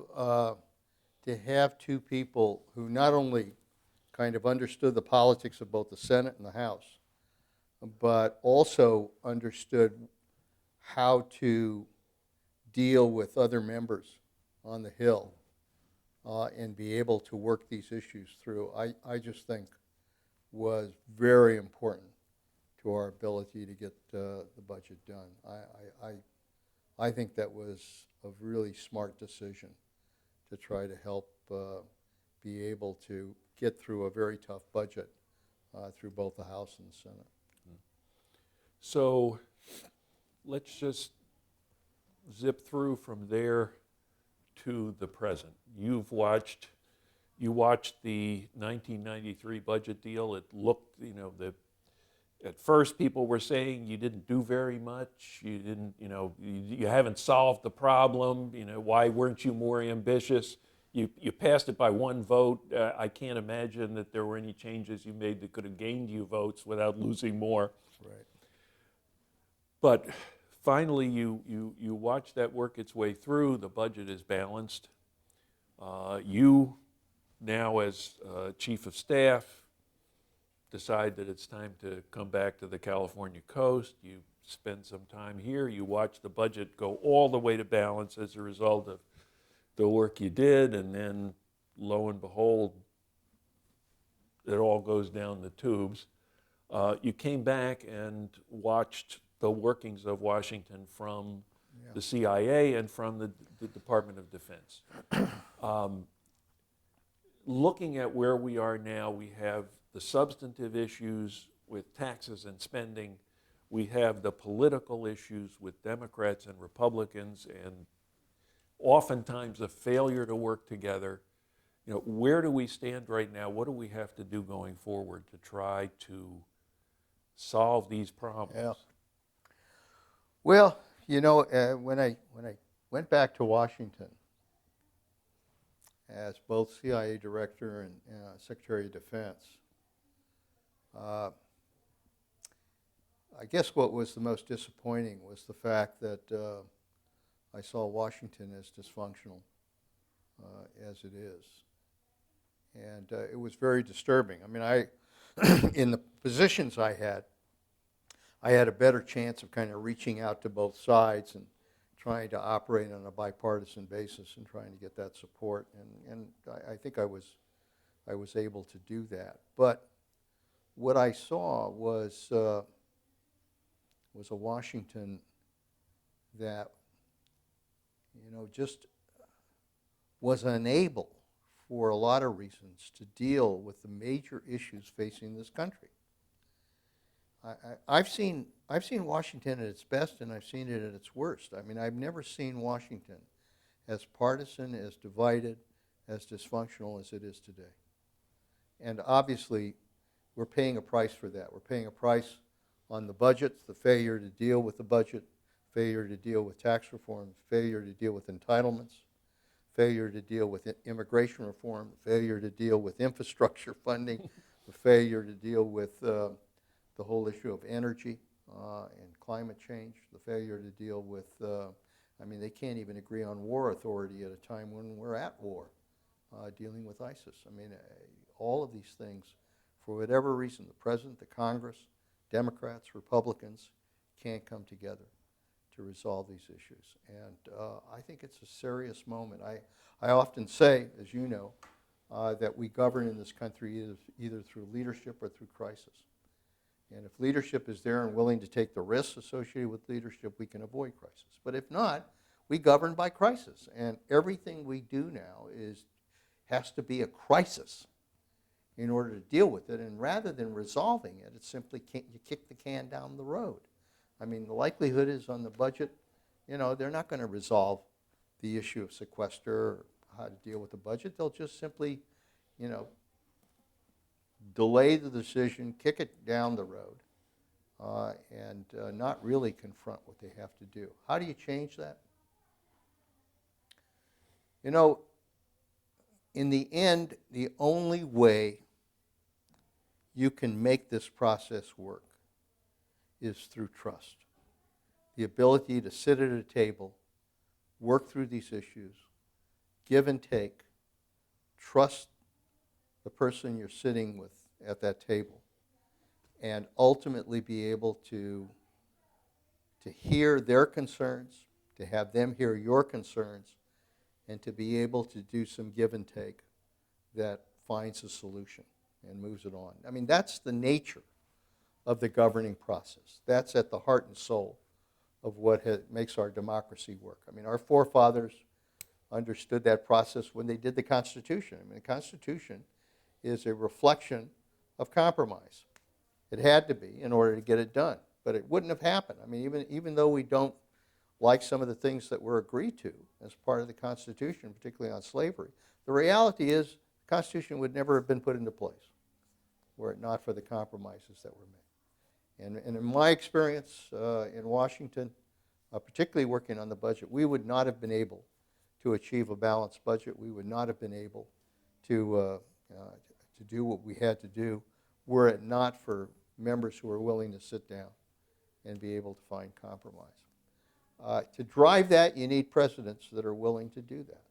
2 people who not only kind of understood the politics of both the Senate and the House, but also understood how to deal with other members on the Hill and be able to work these issues through, I just think was very important to our ability to get the budget done. I think that was a really smart decision to try to help be able to get through a very tough budget through both the House and the Senate. So let's just zip through from there to the present. You watched the 1993 budget deal. It looked, at first people were saying you didn't do very much. You didn't, you haven't solved the problem. Why weren't you more ambitious? You passed it by 1 vote. I can't imagine that there were any changes you made that could have gained you votes without losing more. Right. But finally, you watch that work its way through. The budget is balanced. You now, as chief of staff, decide that it's time to come back to the California coast. You spend some time here. You watch the budget go all the way to balance as a result of the work you did, and then lo and behold, it all goes down the tubes. You came back and watched the workings of Washington from the CIA and from the Department of Defense. Looking at where we are now, we have the substantive issues with taxes and spending. We have the political issues with Democrats and Republicans, and oftentimes a failure to work together. where do we stand right now? What do we have to do going forward to try to solve these problems? Yeah. Well, when I went back to Washington as both CIA director and Secretary of Defense, uh, I guess what was the most disappointing was the fact that I saw Washington as dysfunctional as it is. And it was very disturbing. I mean, in the positions I had a better chance of kind of reaching out to both sides and trying to operate on a bipartisan basis and trying to get that support. And I think I was able to do that. But what I saw was a Washington that, just was unable, for a lot of reasons, to deal with the major issues facing this country. I've seen Washington at its best, and I've seen it at its worst. I mean, I've never seen Washington as partisan, as divided, as dysfunctional as it is today. And obviously, we're paying a price for that. We're paying a price on the budget, the failure to deal with the budget, failure to deal with tax reform, failure to deal with entitlements, failure to deal with immigration reform, failure to deal with infrastructure funding, the failure to deal with the whole issue of energy and climate change, the failure to deal with, they can't even agree on war authority at a time when we're at war, dealing with ISIS. All of these things, for whatever reason, the President, the Congress, Democrats, Republicans, can't come together to resolve these issues. And I think it's a serious moment. I often say, as you know, that we govern in this country either through leadership or through crisis. And if leadership is there and willing to take the risks associated with leadership, we can avoid crisis. But if not, we govern by crisis. And everything we do now has to be a crisis in order to deal with it. And rather than resolving it, it's simply you kick the can down the road. The likelihood is on the budget, they're not going to resolve the issue of sequester or how to deal with the budget. They'll just simply, delay the decision, kick it down the road, and not really confront what they have to do. How do you change that? In the end, the only way you can make this process work is through trust. The ability to sit at a table, work through these issues, give and take, trust the person you're sitting with at that table, and ultimately be able to hear their concerns, to have them hear your concerns, and to be able to do some give and take that finds a solution and moves it on. That's the nature of the governing process. That's at the heart and soul of what makes our democracy work. Our forefathers understood that process when they did the Constitution. The Constitution is a reflection of compromise. It had to be in order to get it done, but it wouldn't have happened. Even though we don't like some of the things that were agreed to as part of the Constitution, particularly on slavery, the reality is the Constitution would never have been put into place were it not for the compromises that were made. And in my experience in Washington, particularly working on the budget, we would not have been able to achieve a balanced budget. We would not have been able to do what we had to do were it not for members who are willing to sit down and be able to find compromise. To drive that, you need presidents that are willing to do that.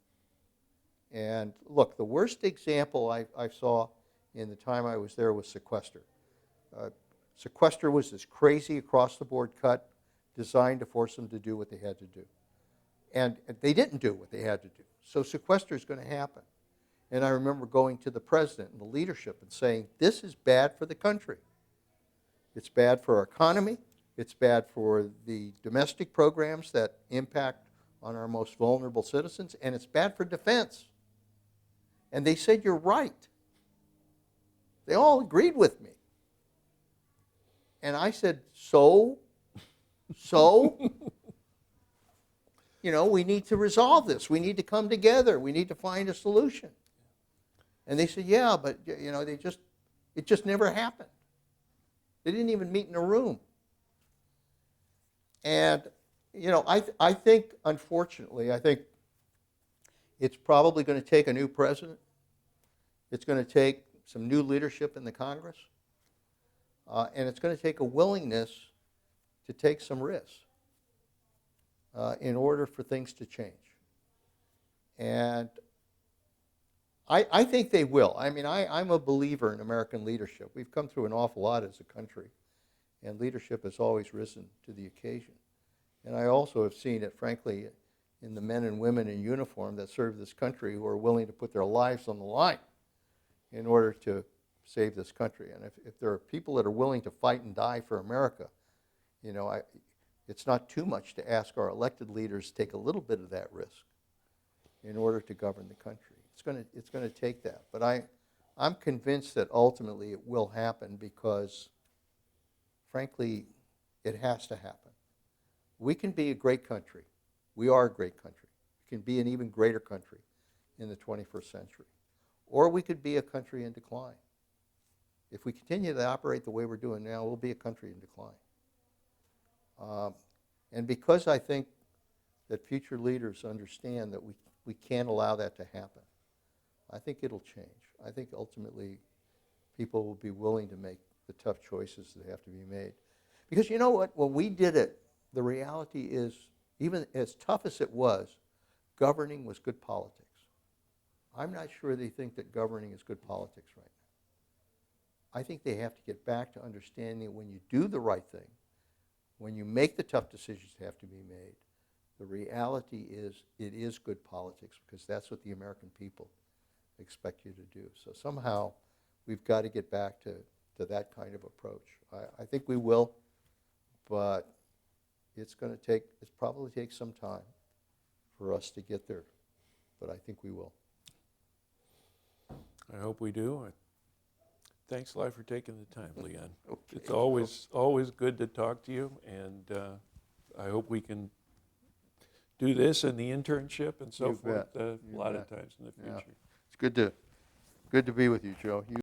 And look, the worst example I saw in the time I was there was sequester. Sequester was this crazy across-the-board cut designed to force them to do what they had to do. And they didn't do what they had to do. So sequester is going to happen. And I remember going to the president and the leadership and saying, this is bad for the country. It's bad for our economy. It's bad for the domestic programs that impact on our most vulnerable citizens. And it's bad for defense. And they said, you're right. They all agreed with me. And I said, so? We need to resolve this. We need to come together. We need to find a solution. And they said, yeah, but it just never happened. They didn't even meet in a room. And, I think, unfortunately, I think it's probably going to take a new president. It's going to take some new leadership in the Congress. And it's going to take a willingness to take some risks in order for things to change. And I think they will. I mean, I'm a believer in American leadership. We've come through an awful lot as a country, and leadership has always risen to the occasion. And I also have seen it, frankly, in the men and women in uniform that serve this country who are willing to put their lives on the line in order to save this country. And if there are people that are willing to fight and die for America, it's not too much to ask our elected leaders to take a little bit of that risk in order to govern the country. It's going to take that. But I'm convinced that ultimately it will happen because, frankly, it has to happen. We can be a great country. We are a great country. We can be an even greater country in the 21st century. Or we could be a country in decline. If we continue to operate the way we're doing now, we'll be a country in decline. And because I think that future leaders understand that we can't allow that to happen, I think it'll change. I think ultimately people will be willing to make the tough choices that have to be made. Because you know what? When we did it, the reality is, even as tough as it was, governing was good politics. I'm not sure they think that governing is good politics right now. I think they have to get back to understanding when you do the right thing, when you make the tough decisions that have to be made, the reality is it is good politics because that's what the American people expect you to do. So somehow we've got to get back to that kind of approach. I think we will, but it's probably take some time for us to get there, but I think we will. I hope we do. Thanks a lot for taking the time, Leon. Okay. It's always good to talk to you, and I hope we can do this and the internship and so You forth bet. a You lot bet. of times in the Yeah. future. It's good to be with you, Joe.